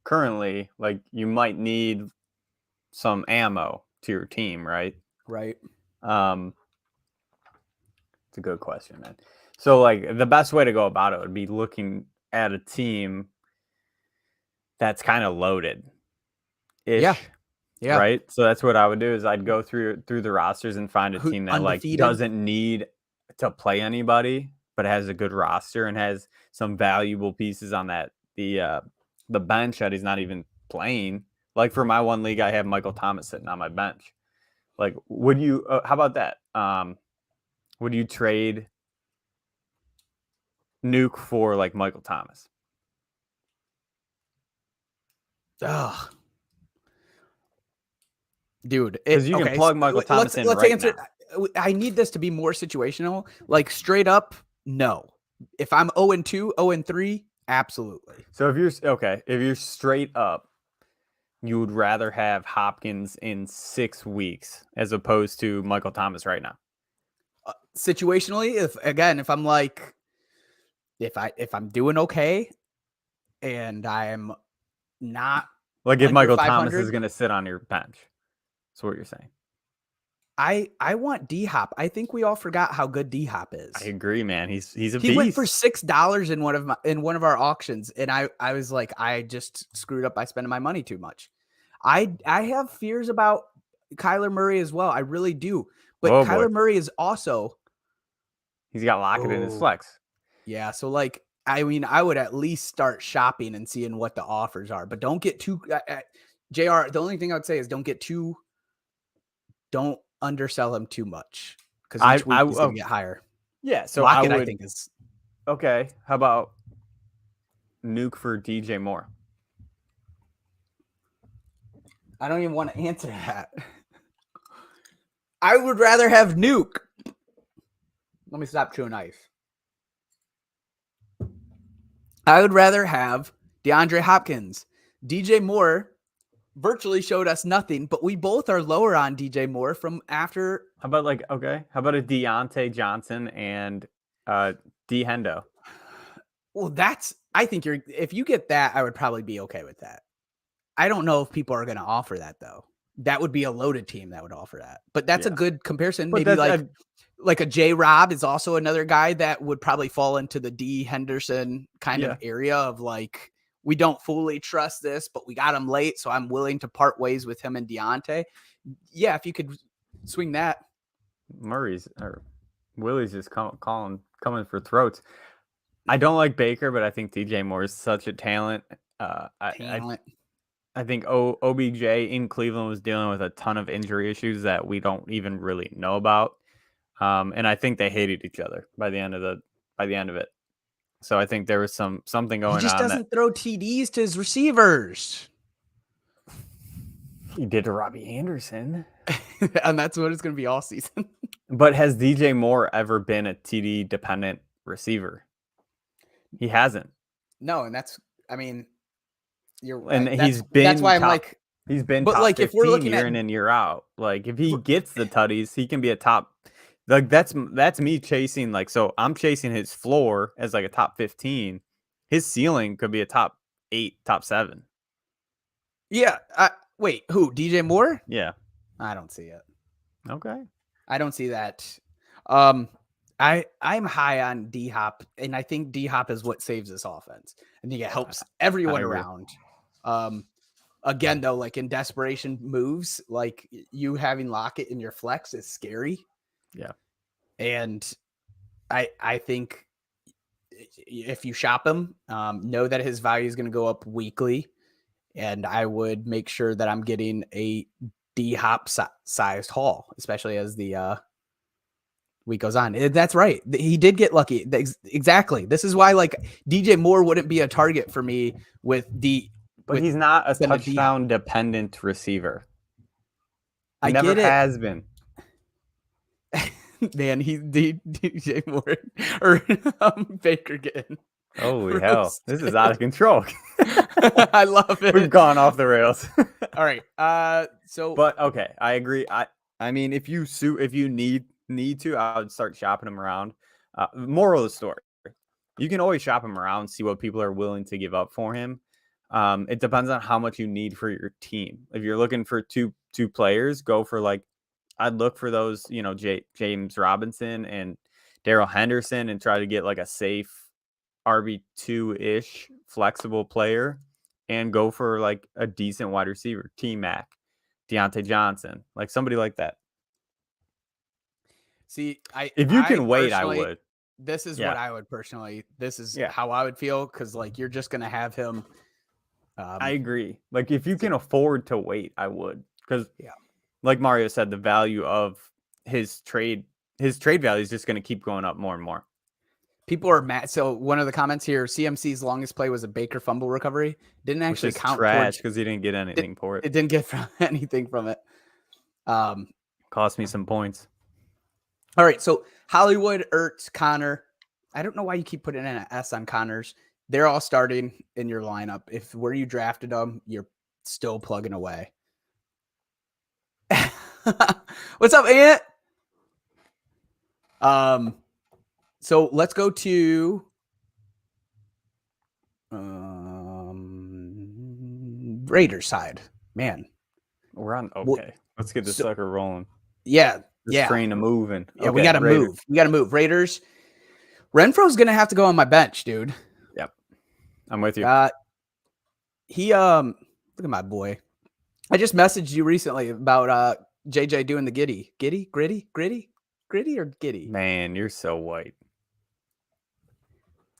currently, like you might need some ammo to your team, right? Right. It's a good question, man. So like the best way to go about it would be looking at a team that's kind of loaded. Yeah. Right. So that's what I would do is I'd go through the rosters and find a team that undefeated, like doesn't need to play anybody, but has a good roster and has some valuable pieces on that the bench that he's not even playing. Like for my one league, I have Michael Thomas sitting on my bench. Like, would you? How about that? Would you trade Nuke for like Michael Thomas? Ugh. Dude, because you can plug Michael Thomas in right answer. Now. I need this to be more situational. Like straight up, no. If I'm 0-2, 0-3, absolutely. So if you're straight up, you would rather have Hopkins in 6 weeks as opposed to Michael Thomas right now. Situationally, if I'm like, if I'm doing okay, and I'm not like if Michael Thomas is going to sit on your bench. That's what you're saying. I want D-Hop. I think we all forgot how good D-Hop is. I agree, man. He's a beast. He went for $6 in one of our auctions, and I was like, I just screwed up by spending my money too much. I have fears about Kyler Murray as well. I really do. But Kyler Murray is also, he's got Lockett in his flex. Yeah, so like I mean, I would at least start shopping and seeing what the offers are, but don't get too JR. The only thing I would say is don't undersell him too much, because each week he's going to get higher. Yeah, so Lockett, I think is okay. How about Nuke for DJ Moore? I don't even want to answer that. I would rather have Nuke. Let me stop chewing ice. I would rather have DeAndre Hopkins. DJ Moore virtually showed us nothing, but we both are lower on DJ Moore from after. How about how about a Deontay Johnson and D Hendo? Well, I think if you get that, I would probably be okay with that. I don't know if people are going to offer that though. That would be a loaded team that would offer that, but that's a good comparison. But maybe like a J Rob is also another guy that would probably fall into the D Henderson kind of area of like, we don't fully trust this, but we got him late, so I'm willing to part ways with him and Deontay. Yeah, if you could swing that. Willie's just coming for throats. I don't like Baker, but I think DJ Moore is such a talent. I think OBJ in Cleveland was dealing with a ton of injury issues that we don't even really know about. And I think they hated each other by the end of it. So I think there was something going on. He just doesn't throw TDs to his receivers. He did to Robbie Anderson. And that's what it's going to be all season. But has DJ Moore ever been a TD dependent receiver? He hasn't. No, and you're right. And that's why I'm like, he's been but top like 15 if we're looking year in and year out. Like if he gets the tutties, he can be a top. Like that's me chasing. Like, so I'm chasing his floor as like a top 15. His ceiling could be a top 8, top 7. Yeah. Wait, who? DJ Moore? Yeah. I don't see it. Okay. I don't see that. I'm high on D-Hop, and I think D-Hop is what saves this offense. I think it helps everyone around. Again, though, like in desperation moves, like you having Lockett in your flex is scary. Yeah. And I think if you shop him, know that his value is going to go up weekly. And I would make sure that I'm getting a D-Hop sized haul, especially as the week goes on. That's right. He did get lucky. Exactly. This is why like DJ Moore wouldn't be a target for me with But he's not a than a D-Hop. touchdown dependent receiver. He I never get it. has been. Man, DJ Moore or Baker getting Holy hell. This is out of control. I love it. We've gone off the rails. All right. So But okay, I agree. I mean, if you need to, I would start shopping him around. Moral of the story: you can always shop him around, see what people are willing to give up for him. It depends on how much you need for your team. If you're looking for two players, go for like I'd look for those, James Robinson and Darrell Henderson, and try to get like a safe RB2-ish flexible player, and go for like a decent wide receiver, T-Mac, Deontay Johnson, like somebody like that. see, If you can wait, I would. This is what I would personally. This is Yeah. how I would feel, because like you're just gonna have him. I agree. Like if you can afford to wait, I would, because Yeah. like Mario said, the value of his trade value is just going to keep going up more and more. People are mad. So one of the comments here: CMC's longest play was a Baker fumble recovery. Didn't actually count trash because he didn't get anything for it. It didn't get anything from it. Cost me some points. All right, so Hollywood, Ertz, Connor. I don't know why you keep putting in an S on Connors. They're all starting in your lineup. If where you drafted them, you're still plugging away. What's up, Ant? So let's go to Raiders side. Man, we're on. Okay, let's get this sucker rolling. Yeah, this train of moving. Yeah, we gotta move. We gotta move. Raiders. Renfro's gonna have to go on my bench, dude. Yep, I'm with you. He look at my boy. I just messaged you recently about JJ doing the gritty, or giddy. Man, you're so white.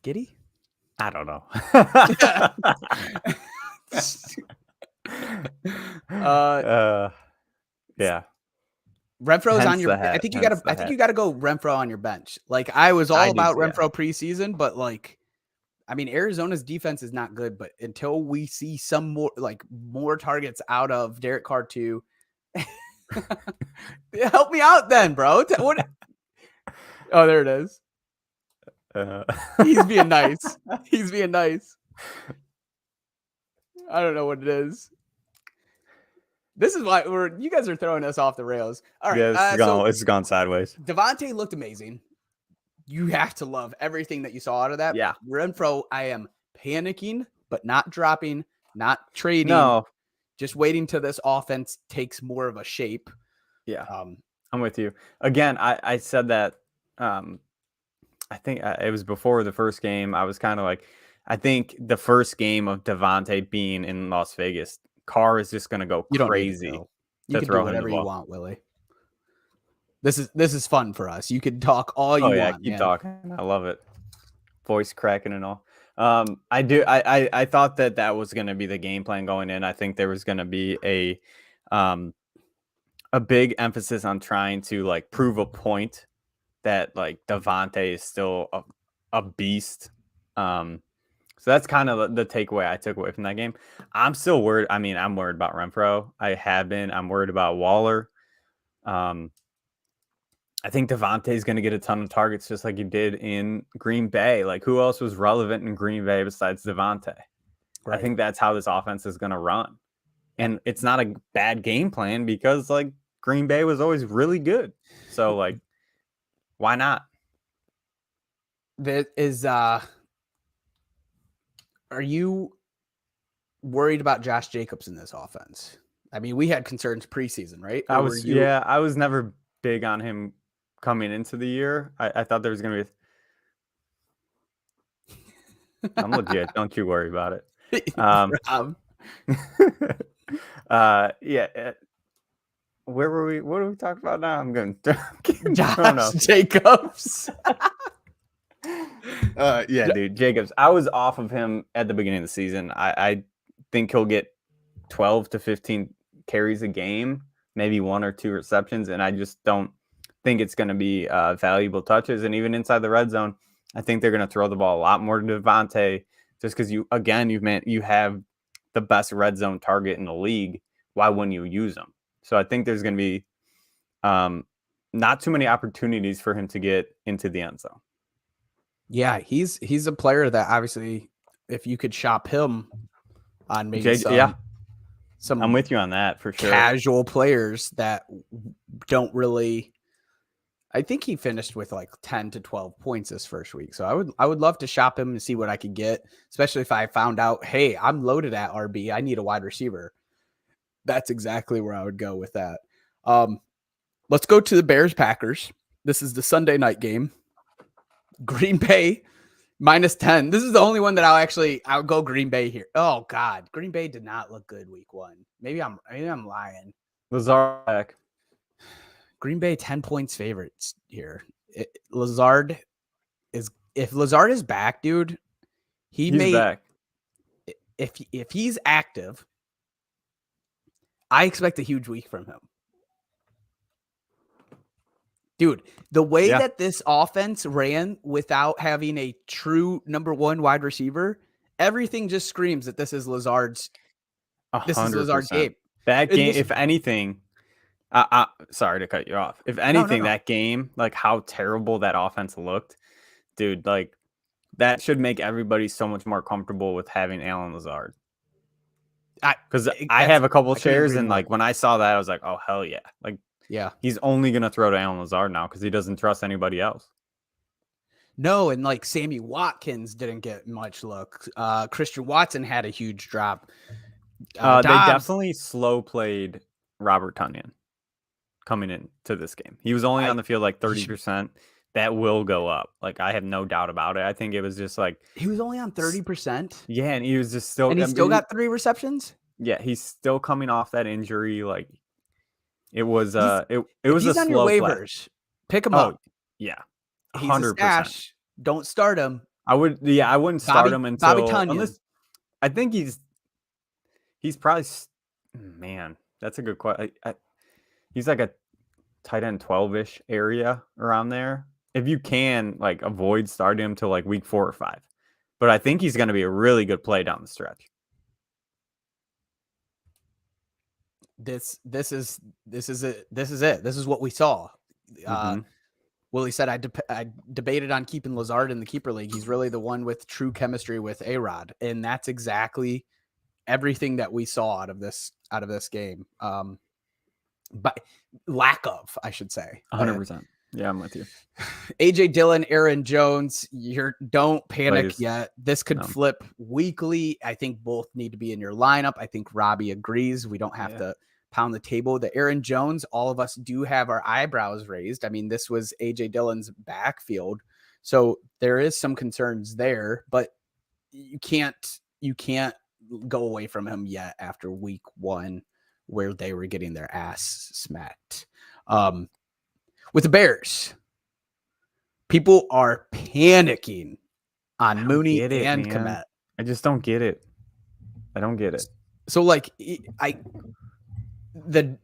Giddy? I don't know. Yeah. Renfro's on your. I think you gotta go Renfro on your bench. Like I was all about Renfro preseason, but like, I mean, Arizona's defense is not good. But until we see some more targets out of Derek Carr too, help me out then, bro. What? Oh, there it is. He's being nice. He's being nice. I don't know what it is. This is why you guys are throwing us off the rails. All right. Yeah, it's gone sideways. Devontae looked amazing. You have to love everything that you saw out of that. Yeah. Renfro, I am panicking, but not dropping, not trading. No. Just waiting till this offense takes more of a shape. Yeah. I'm with you. Again, I said that I think it was before the first game. I was kind of like, I think the first game of Devontae being in Las Vegas, Carr is just going to go crazy. You can do whatever you want, Willie. This is fun for us. You can talk all you want. Keep talking. I love it. Voice cracking and all. I thought that was going to be the game plan going in. I think there was going to be a big emphasis on trying to like prove a point that like Devontae is still a beast. So that's kind of the takeaway I took away from that game. I'm still worried. I mean, I'm worried about Renfro. I have been. I'm worried about Waller. I think Devontae is going to get a ton of targets just like he did in Green Bay. Like, who else was relevant in Green Bay besides Devontae? Right. I think that's how this offense is going to run. And it's not a bad game plan because, like, Green Bay was always really good. So, like, why not? Are you worried about Josh Jacobs in this offense? I mean, we had concerns preseason, right? I was never big on him coming into the year. I thought there was going to be. I'm legit. Don't you worry about it. Yeah. where were we? What are we talking about now? I'm going Josh Jacobs. Yeah, dude, Jacobs. I was off of him at the beginning of the season. I think he'll get 12 to 15 carries a game, maybe 1 or 2 receptions, and I just don't think it's going to be valuable touches. And even inside the red zone, I think they're going to throw the ball a lot more to Devontae, just because you have the best red zone target in the league. Why wouldn't you use him? So I think there's going to be not too many opportunities for him to get into the end zone. Yeah, he's a player that obviously, if you could shop him on maybe some I'm with you on that for sure. Casual players that don't really. I think he finished with like 10 to 12 points this first week. So I would love to shop him and see what I could get, especially if I found out, hey, I'm loaded at RB. I need a wide receiver. That's exactly where I would go with that. Let's go to the Bears Packers. This is the Sunday night game. Green Bay -10. This is the only one that I'll go Green Bay here. Oh God, Green Bay did not look good week 1. Maybe I'm lying. Lazard back. Green Bay 10 points favorites here. If Lazard is back, dude, he's back. If he's active, I expect a huge week from him. Dude, the way that this offense ran without having a true number 1 wide receiver, everything just screams that this is Lazard's. 100%. This is Lazard's game. That game, if anything, sorry to cut you off. If anything, that game, like how terrible that offense looked, dude, like that should make everybody so much more comfortable with having Allen Lazard. Because I have a couple shares, and like when I saw that, I was like, oh hell yeah, like. Yeah, he's only going to throw to Allen Lazard now because he doesn't trust anybody else. No, and like Sammy Watkins didn't get much look. Christian Watson had a huge drop. They definitely slow played Robert Tonyan coming into this game. He was only on the field like 30%. That will go up. Like, I have no doubt about it. I think it was just like... He was only on 30%? Yeah, and he was just still... And he still got 3 receptions? Yeah, he's still coming off that injury. Like... It was it was a on slow your waivers. play. Pick him up. Yeah, 100%. Don't start him. I wouldn't start him until Bobby Tonyan. Unless I think he's probably that's a good question. He's like a tight end 12-ish area around there. If you can like avoid starting him till like week 4 or 5, but I think he's going to be a really good play down the stretch. This is it. This is what we saw. Willie said I debated on keeping Lazard in the keeper league. He's really the one with true chemistry with A-Rod, and that's exactly everything that we saw out of this game. But lack of, I should say, 100%. Yeah, I'm with you. AJ Dillon, Aaron Jones, don't panic yet. This could flip weekly. I think both need to be in your lineup. I think Robbie agrees. We don't have to pound the table. The Aaron Jones, all of us do have our eyebrows raised. I mean, this was AJ Dillon's backfield. So there is some concerns there, but you can't go away from him yet after week 1 where they were getting their ass smacked. With the Bears, people are panicking on Mooney and Kmet. I just don't get it. I don't get it. So like the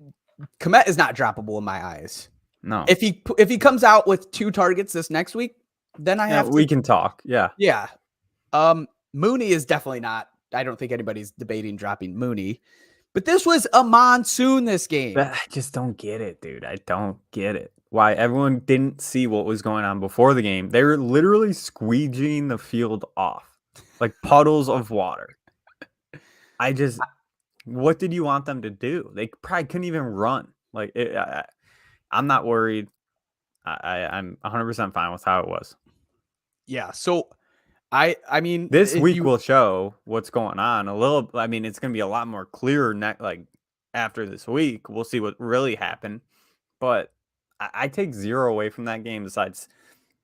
Kmet is not droppable in my eyes. No. If he comes out with 2 targets this next week, then we can talk. Yeah. Yeah. Mooney is definitely not. I don't think anybody's debating dropping Mooney. But this was a monsoon this game. I just don't get it, dude. I don't get it. Why everyone didn't see what was going on before the game. They were literally squeegeeing the field off like puddles of water. What did you want them to do? They probably couldn't even run. Like, I'm not worried. I'm 100% fine with how it was. Yeah. So I mean, this week will show what's going on a little. I mean, it's going to be a lot more clear after this week. We'll see what really happened. But I take 0 away from that game besides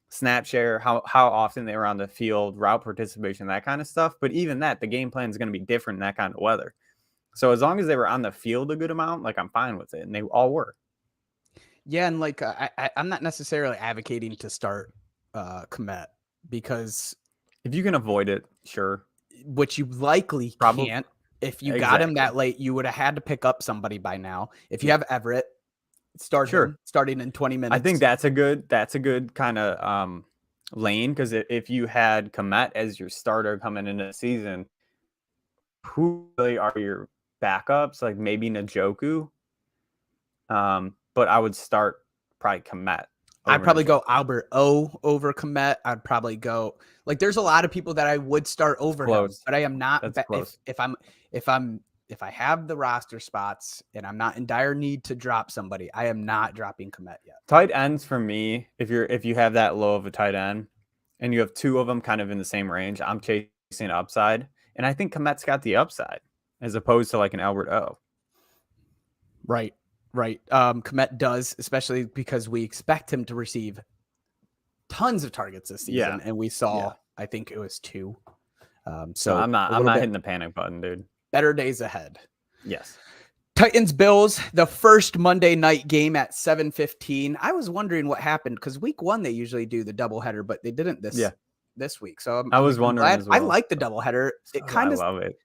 snap share, how often they were on the field, route participation, that kind of stuff. But even that, the game plan is going to be different in that kind of weather. So as long as they were on the field a good amount, like I'm fine with it, and they all were. Yeah, and like I'm not necessarily advocating to start Komet because If you can avoid it, sure. which you likely Probably can't. If you got him that late, you would have had to pick up somebody by now. If you have Everett, start him starting in 20 minutes. I think that's a good kind of lane, because if you had Komet as your starter coming into the season, who really are your backups? Like maybe Njoku. But I would start probably Komet. I'd probably go Albert O over Komet. I'd probably go like there's a lot of people that I would start over him, but I am not. If I have the roster spots and I'm not in dire need to drop somebody, I am not dropping Komet yet. Tight ends for me, if you have that low of a tight end and you have two of them kind of in the same range, I'm chasing upside, and I think Komet's got the upside as opposed to like an Albert O. Right. Komet does, especially because we expect him to receive tons of targets this season, and we saw, I think it was 2. So I'm not hitting the panic button, dude. Better days ahead. Yes. Titans Bills, the first Monday night game at 7:15. I was wondering what happened because week 1 they usually do the doubleheader, but they didn't this week. So I was wondering as well. I like the doubleheader. It kind of I love it.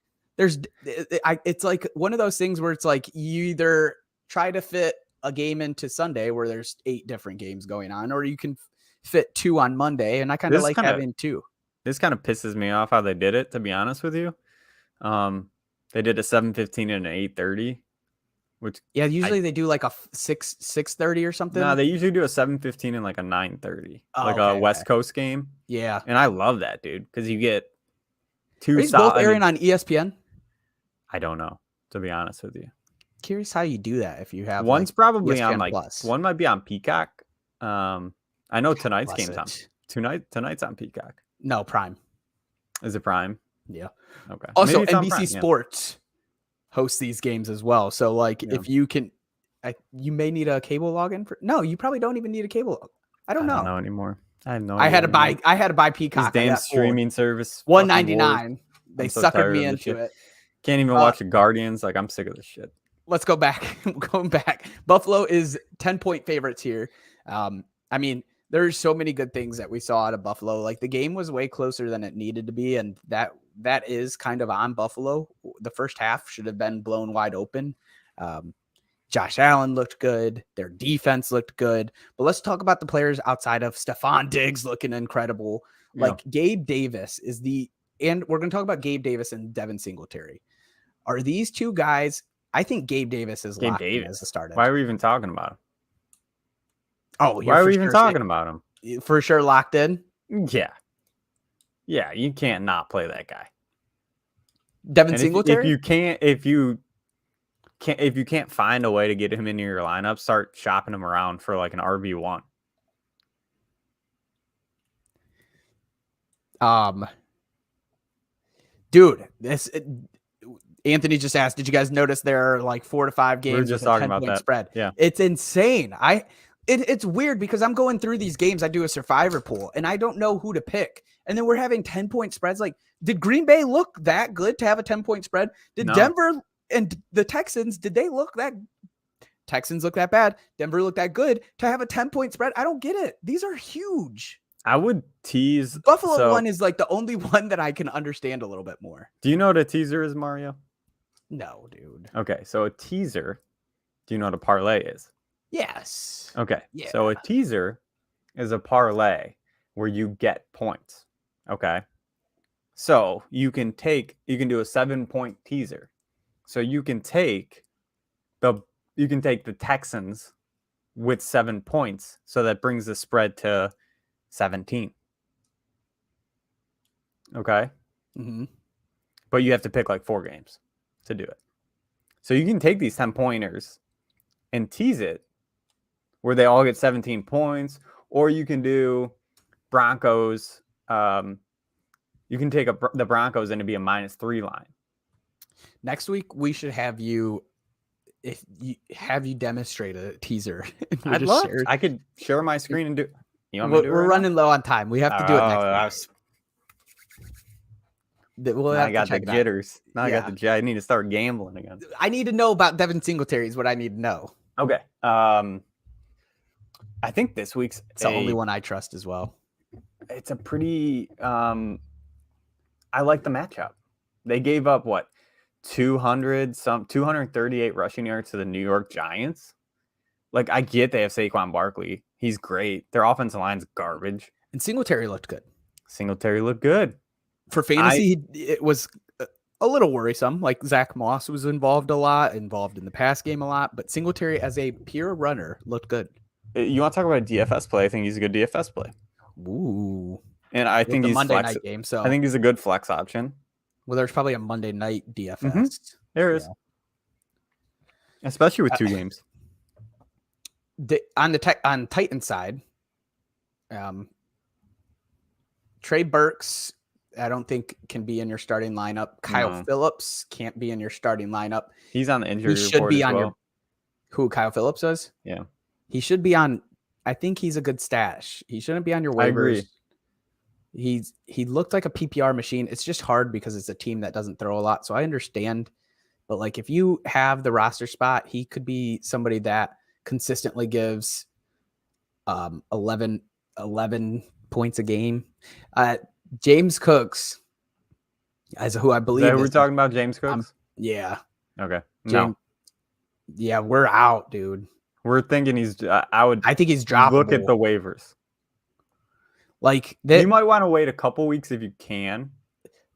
It's like one of those things where it's like you either try to fit a game into Sunday where there's 8 different games going on, or you can fit 2 on Monday. And I kind of like having 2. This kind of pisses me off how they did it, to be honest with you. They did a 7:15 and an 8:30, which usually they do like a 6:30 or something. No, they usually do a 7:15 and like a 9:30, a West Coast game. Yeah, and I love that, dude, because you get 2. Are these both airing on ESPN? I don't know, to be honest with you. Curious how you do that if you have one's probably ESPN on like Plus. One might be on Peacock. I know tonight's game's on tonight's on Peacock. No, Prime. Is it Prime? Yeah. Okay. Also, NBC Sports hosts these games as well. So, like, if you can, you may need a cable login for. No, you probably don't even need a cable. I don't know. I don't know anymore. I have no. I had to buy Peacock. This damn streaming service. $1.99. They suckered me into it. Can't even watch the Guardians. Like, I'm sick of this shit. Let's go back. Going back. Buffalo is 10-point favorites here. I mean, there's so many good things that we saw out of Buffalo. Like the game was way closer than it needed to be, and that is kind of on Buffalo. The first half should have been blown wide open. Josh Allen looked good. Their defense looked good. But let's talk about the players outside of Stephon Diggs looking incredible. Like Gabe Davis and we're going to talk about Gabe Davis and Devin Singletary. Are these two guys? I think Gabe Davis is locked in as the starter. Why are we even talking about him? Oh, why are we even talking about him? For sure locked in? Yeah. Yeah, you can't not play that guy. Devin Singletary? If you can't find a way to get him into your lineup, start shopping him around for like an RB1. Dude, Anthony just asked, did you guys notice there are like 4 to 5 games with a 10-point spread? Yeah. It's insane. It's weird because I'm going through these games. I do a survivor pool and I don't know who to pick. And then we're having 10-point spreads. Like, did Green Bay look that good to have a 10-point spread? Did Denver and the Texans, did they look that? Texans look that bad. Denver looked that good to have a 10-point spread. I don't get it. These are huge. I would tease. Buffalo one is like the only one that I can understand a little bit more. Do you know what a teaser is, Mario? No, dude. Okay, so a teaser. Do you know what a parlay is? Yes. Okay. Yeah. So a teaser is a parlay where you get points. Okay. So you can do a 7-point teaser. So you can take the Texans with 7 points. So that brings the spread to 17. Okay. Mm-hmm. But you have to pick like 4 games to do it. So you can take these 10-pointers and tease it where they all get 17 points, or you can do Broncos. You can take the Broncos and it'd be a -3 line. Next week we should have you demonstrate a teaser. I could share my screen and do. You want We're running low on time. We have to do it next week. We'll Now have I got to the check it out. jitters. Now I got Yeah. the j- I need to start gambling again. I need to know about Devin Singletary is what I need to know. Okay. I think this week's It's the only one I trust as well. it's a pretty I like the matchup. They gave up what 238 rushing yards to the New York Giants. Like, I get they have Saquon Barkley. He's great. Their offensive line's garbage. And Singletary looked good. Singletary looked good. For fantasy, it was a little worrisome. Like Zach Moss was involved a lot, involved in the pass game a lot, but Singletary as a pure runner looked good. You want to talk about a DFS play? I think he's a good DFS play. Ooh. And I think the he's Monday flex. night game. So I think he's a good flex option. well, there's probably a Monday night DFS. Mm-hmm. There is. Yeah. Especially with 2 games. On Titan side, Trey Burks, I don't think can be in your starting lineup. Kyle Phillips can't be in your starting lineup. He's on the injury He report should be as on well. your. Who Kyle Phillips is? Yeah. He should be on. I think he's a good stash. He shouldn't be on your waivers. I agree. He looked like a PPR machine. It's just hard because it's a team that doesn't throw a lot. So I understand. But like if you have the roster spot, he could be somebody that consistently gives 11 points a game. James Cooks, as who I believe. Is that who we're talking about, James Cooks? Yeah. Okay. No. Yeah, we're out, dude. We're thinking he's. I think he's droppable. Look at the waivers. Like that, you might want to wait a couple weeks if you can.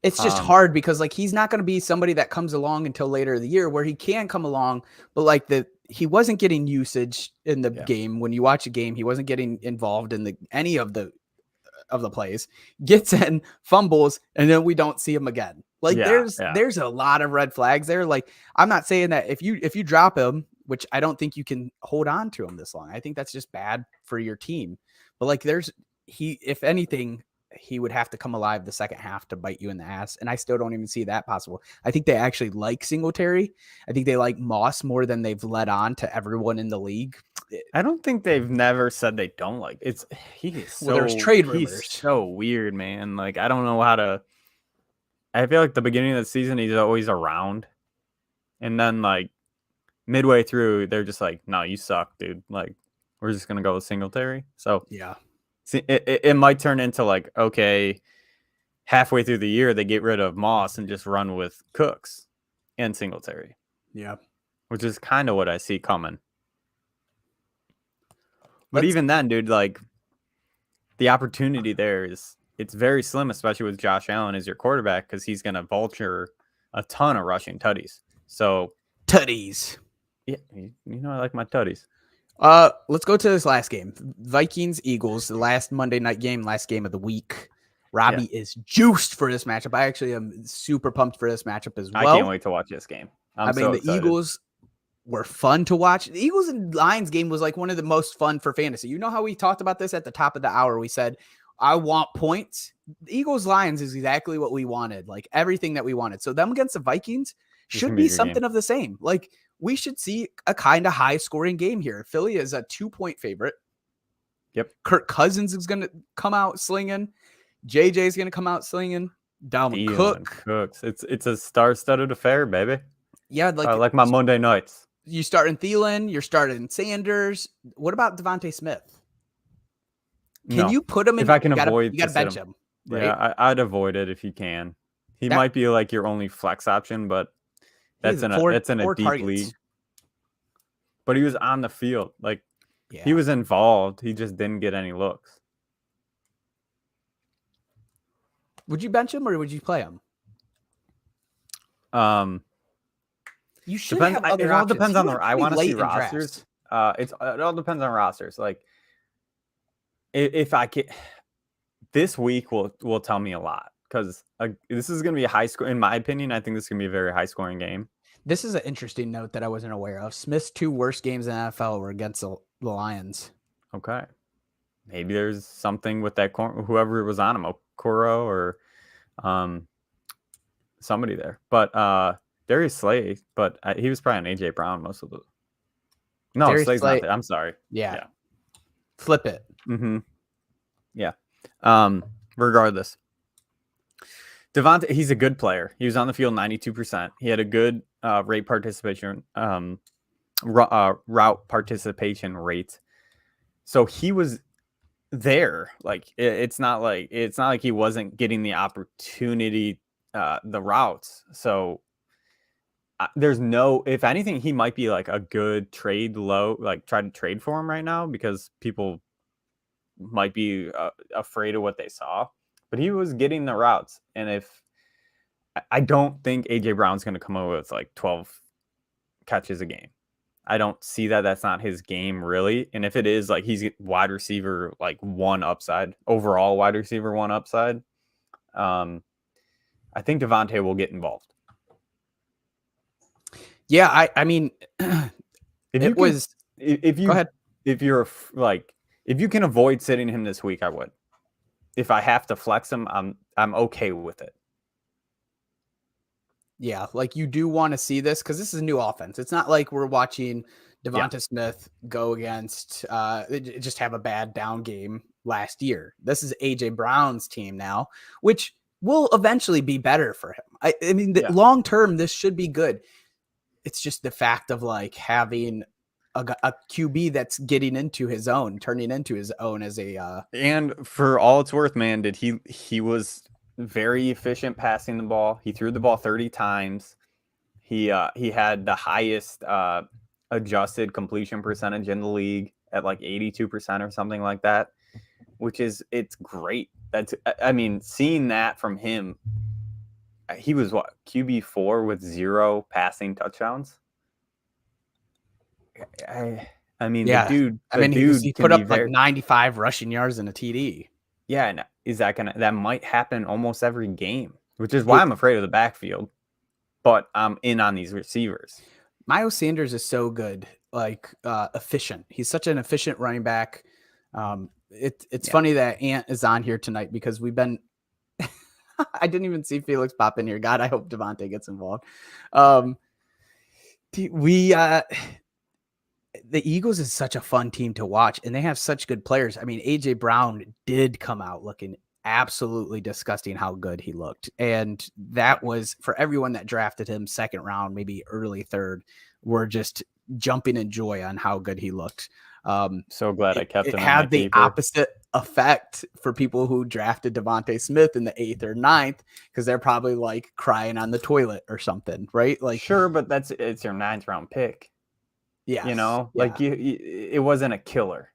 It's just hard because like he's not going to be somebody that comes along until later in the year where he can come along, but like he wasn't getting usage in the game. When you watch a game, he wasn't getting involved in any of the plays. Gets in, fumbles, and then we don't see him again. Like there's a lot of red flags there. Like I'm not saying that if you drop him, which I don't think you can hold on to him this long. I think that's just bad for your team. But like if anything, he would have to come alive the second half to bite you in the ass. And I still don't even see that possible. I think they actually like Singletary. I think they like Moss more than they've let on to everyone in the league. I don't think they've never said they don't like it. There's trade rumors. He's so weird, man. Like, I don't know how to. I feel like the beginning of the season, he's always around. And then, like, midway through, they're just like, no, you suck, dude. Like, we're just going to go with Singletary. So, yeah. See, it might turn into like, okay, halfway through the year, they get rid of Moss and just run with Cooks and Singletary. Yeah. Which is kind of what I see coming. But even then, dude, like the opportunity there it's very slim, especially with Josh Allen as your quarterback, because he's going to vulture a ton of rushing tutties. So tutties. Yeah, you know I like my tutties. Let's go to this last game. Vikings Eagles, the last Monday night game, last game of the week. Robbie is juiced for this matchup. I actually am super pumped for this matchup as well. I can't wait to watch this game. The Eagles were fun to watch. The Eagles and Lions game was like one of the most fun for fantasy. You know how we talked about this at the top of the hour? We said, I want points. The Eagles Lions is exactly what we wanted. Like everything that we wanted. So them against the Vikings should be something of the same. Like we should see a kind of high scoring game here. Philly is a 2-point favorite. Yep. Kirk Cousins is going to come out slinging. JJ is going to come out slinging. Dalvin Cooks. It's a star-studded affair, baby. Yeah. I like my Monday nights. You starting Thielen. You're starting Sanders. What about Devontae Smith? Can you put him in? If I can avoid, you got to bench him. Right? Yeah, I'd avoid it if you can. He might be like your only flex option, but that's in a deep league. But he was on the field. Like he was involved. He just didn't get any looks. Would you bench him or would you play him? You should have other it all depends on the. I want to see rosters. It all depends on rosters. Like if I can, this week will tell me a lot because this is going to be a high score. In my opinion, I think this is going to be a very high scoring game. This is an interesting note that I wasn't aware of. Smith's 2 worst games in the NFL were against the Lions. Okay. Maybe there's something with that whoever was on him, Okoro or somebody there. But Darius Slay, but he was probably on AJ Brown most of the. No, Darius Slay's not there. I'm sorry. Yeah. Flip it. Mm-hmm. Yeah. Regardless. Devontae, he's a good player. He was on the field 92%. He had a good route participation rate. So he was there. Like it's not like he wasn't getting the opportunity, the routes. So there's no, if anything, he might be like a good trade low, like try to trade for him right now because people might be afraid of what they saw. But he was getting the routes, and if I don't think AJ Brown's going to come over with like 12 catches a game. I don't see that. That's not his game really. And if it is, like he's wide receiver, like one upside, overall wide receiver one upside. I think Devontae will get involved. Yeah, I mean, Go ahead. If you're like, if you can avoid sitting him this week, I would. If I have to flex him, I'm okay with it. Yeah, like you do want to see this because this is a new offense. It's not like we're watching Devonta Smith go against just have a bad down game last year. This is AJ Brown's team now, which will eventually be better for him. I mean, long term, this should be good. It's just the fact of like having a QB that's getting into his own, turning into his own as a. And for all it's worth, man, he was very efficient passing the ball. He threw the ball 30 times. He had the highest adjusted completion percentage in the league at like 82% or something like that, which is, it's great. I mean, seeing that from him, he was what, QB4 with 0 passing touchdowns. I mean, yeah. the dude. He put up like 95 rushing yards and a TD. Yeah, and that might happen almost every game, which is why I'm afraid of the backfield. But I'm in on these receivers. Miles Sanders is so good, like efficient. He's such an efficient running back. It's funny that Ant is on here tonight because we've been. I didn't even see Felix pop in here. God, I hope Devontae gets involved. The Eagles is such a fun team to watch, and they have such good players. I mean, AJ Brown did come out looking absolutely disgusting how good he looked. And that was for everyone that drafted him second round, maybe early third, were just jumping in joy on how good he looked. So glad I kept him. It had the opposite effect for people who drafted Devontae Smith in the 8th or 9th, because they're probably like crying on the toilet or something, right? Like, sure, but it's your 9th round pick. Yeah, you know, like it wasn't a killer.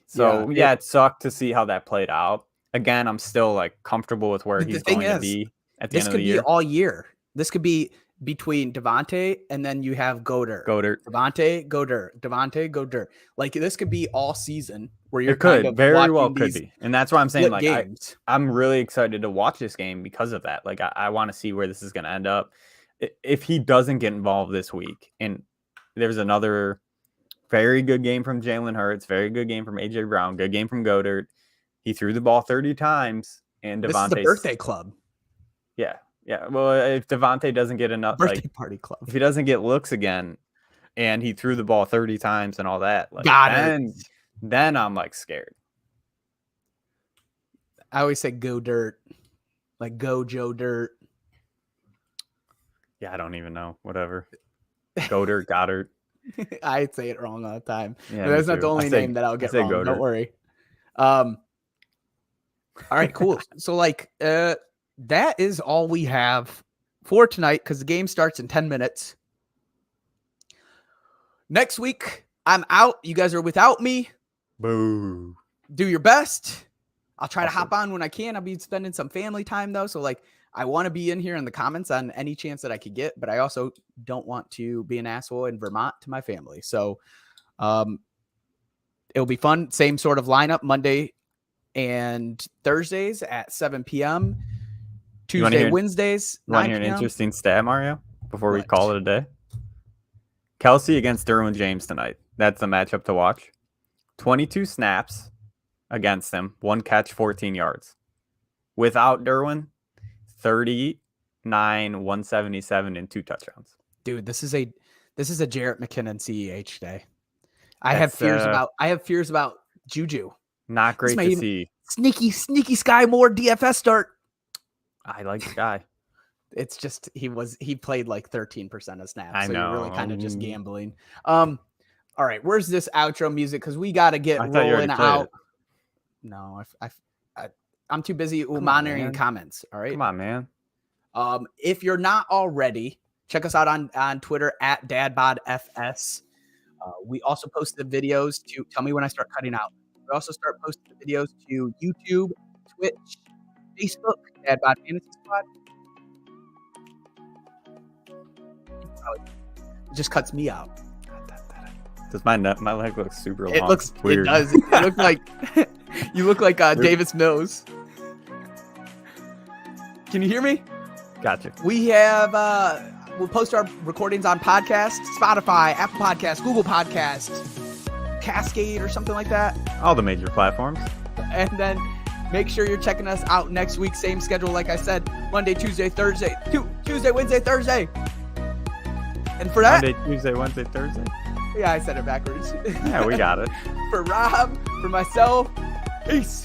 So it sucked to see how that played out. Again, I'm still like comfortable with where he's going to be at the end of the year. This could be all year. This could be between Devontae and then you have Goddard. Devontae, Goddard. Like this could be all season where you're very well could be. And that's why I'm saying like I'm really excited to watch this game because of that. Like I want to see where this is going to end up. If he doesn't get involved this week, and there's another very good game from Jalen Hurts, very good game from AJ Brown, good game from Goddard. He threw the ball 30 times, and Devontae. This is the birthday club. Yeah. Well, if Devontae doesn't get enough birthday party club, if he doesn't get looks again, and he threw the ball 30 times and all that, like, then I'm like scared. I always say go dirt, like go Joe Dirt. Yeah, I don't even know. Whatever. Goddard. I say it wrong all the time. Yeah, but that's not the only name that I'll get wrong. Don't worry. All right, cool. So like that is all we have for tonight because the game starts in 10 minutes. Next week, I'm out. You guys are without me. Boo. Do your best. I'll try to hop on when I can. I'll be spending some family time though. So like I want to be in here in the comments on any chance that I could get, but I also don't want to be an asshole in Vermont to my family. So it'll be fun. Same sort of lineup Monday and Thursdays at 7 p.m. Tuesday, Wednesdays. You want to hear an interesting stat, Mario, before we call it a day? Kelsey against Derwin James tonight. That's the matchup to watch. 22 snaps against him. 1 catch, 14 yards. Without Derwin, 39, 177, and 2 touchdowns. Dude, this is a Jarrett McKinnon CEH day. I have fears about Juju. Not great to see. Sneaky Sky Moore DFS start. I like the guy. It's just he played like 13% of snaps. I So you're really know. kind of just gambling. All right, where's this outro music? Because we got to get I thought you already rolling played out. it. No, I'm too busy on, monitoring man. comments. All right. Come on, man. If you're not already, check us out on Twitter at DadBodFS. We also post the videos to tell me when I start cutting out. We also start posting the videos to YouTube, Twitch, Facebook, DadBod Fantasy Squad. It just cuts me out. Does my leg looks super long? It looks weird. It does. You look like you look like Davis Mills. Can you hear me? Gotcha. We have we'll post our recordings on podcasts, Spotify, Apple Podcasts, Google Podcasts, Cascade or something like that. All the major platforms. And then make sure you're checking us out next week. Same schedule, like I said, Monday, Tuesday, Thursday, Tuesday, Wednesday, Thursday. And for that, Monday, Tuesday, Wednesday, Thursday. yeah, I said it backwards. Yeah, we got it. For Rob, for myself, peace.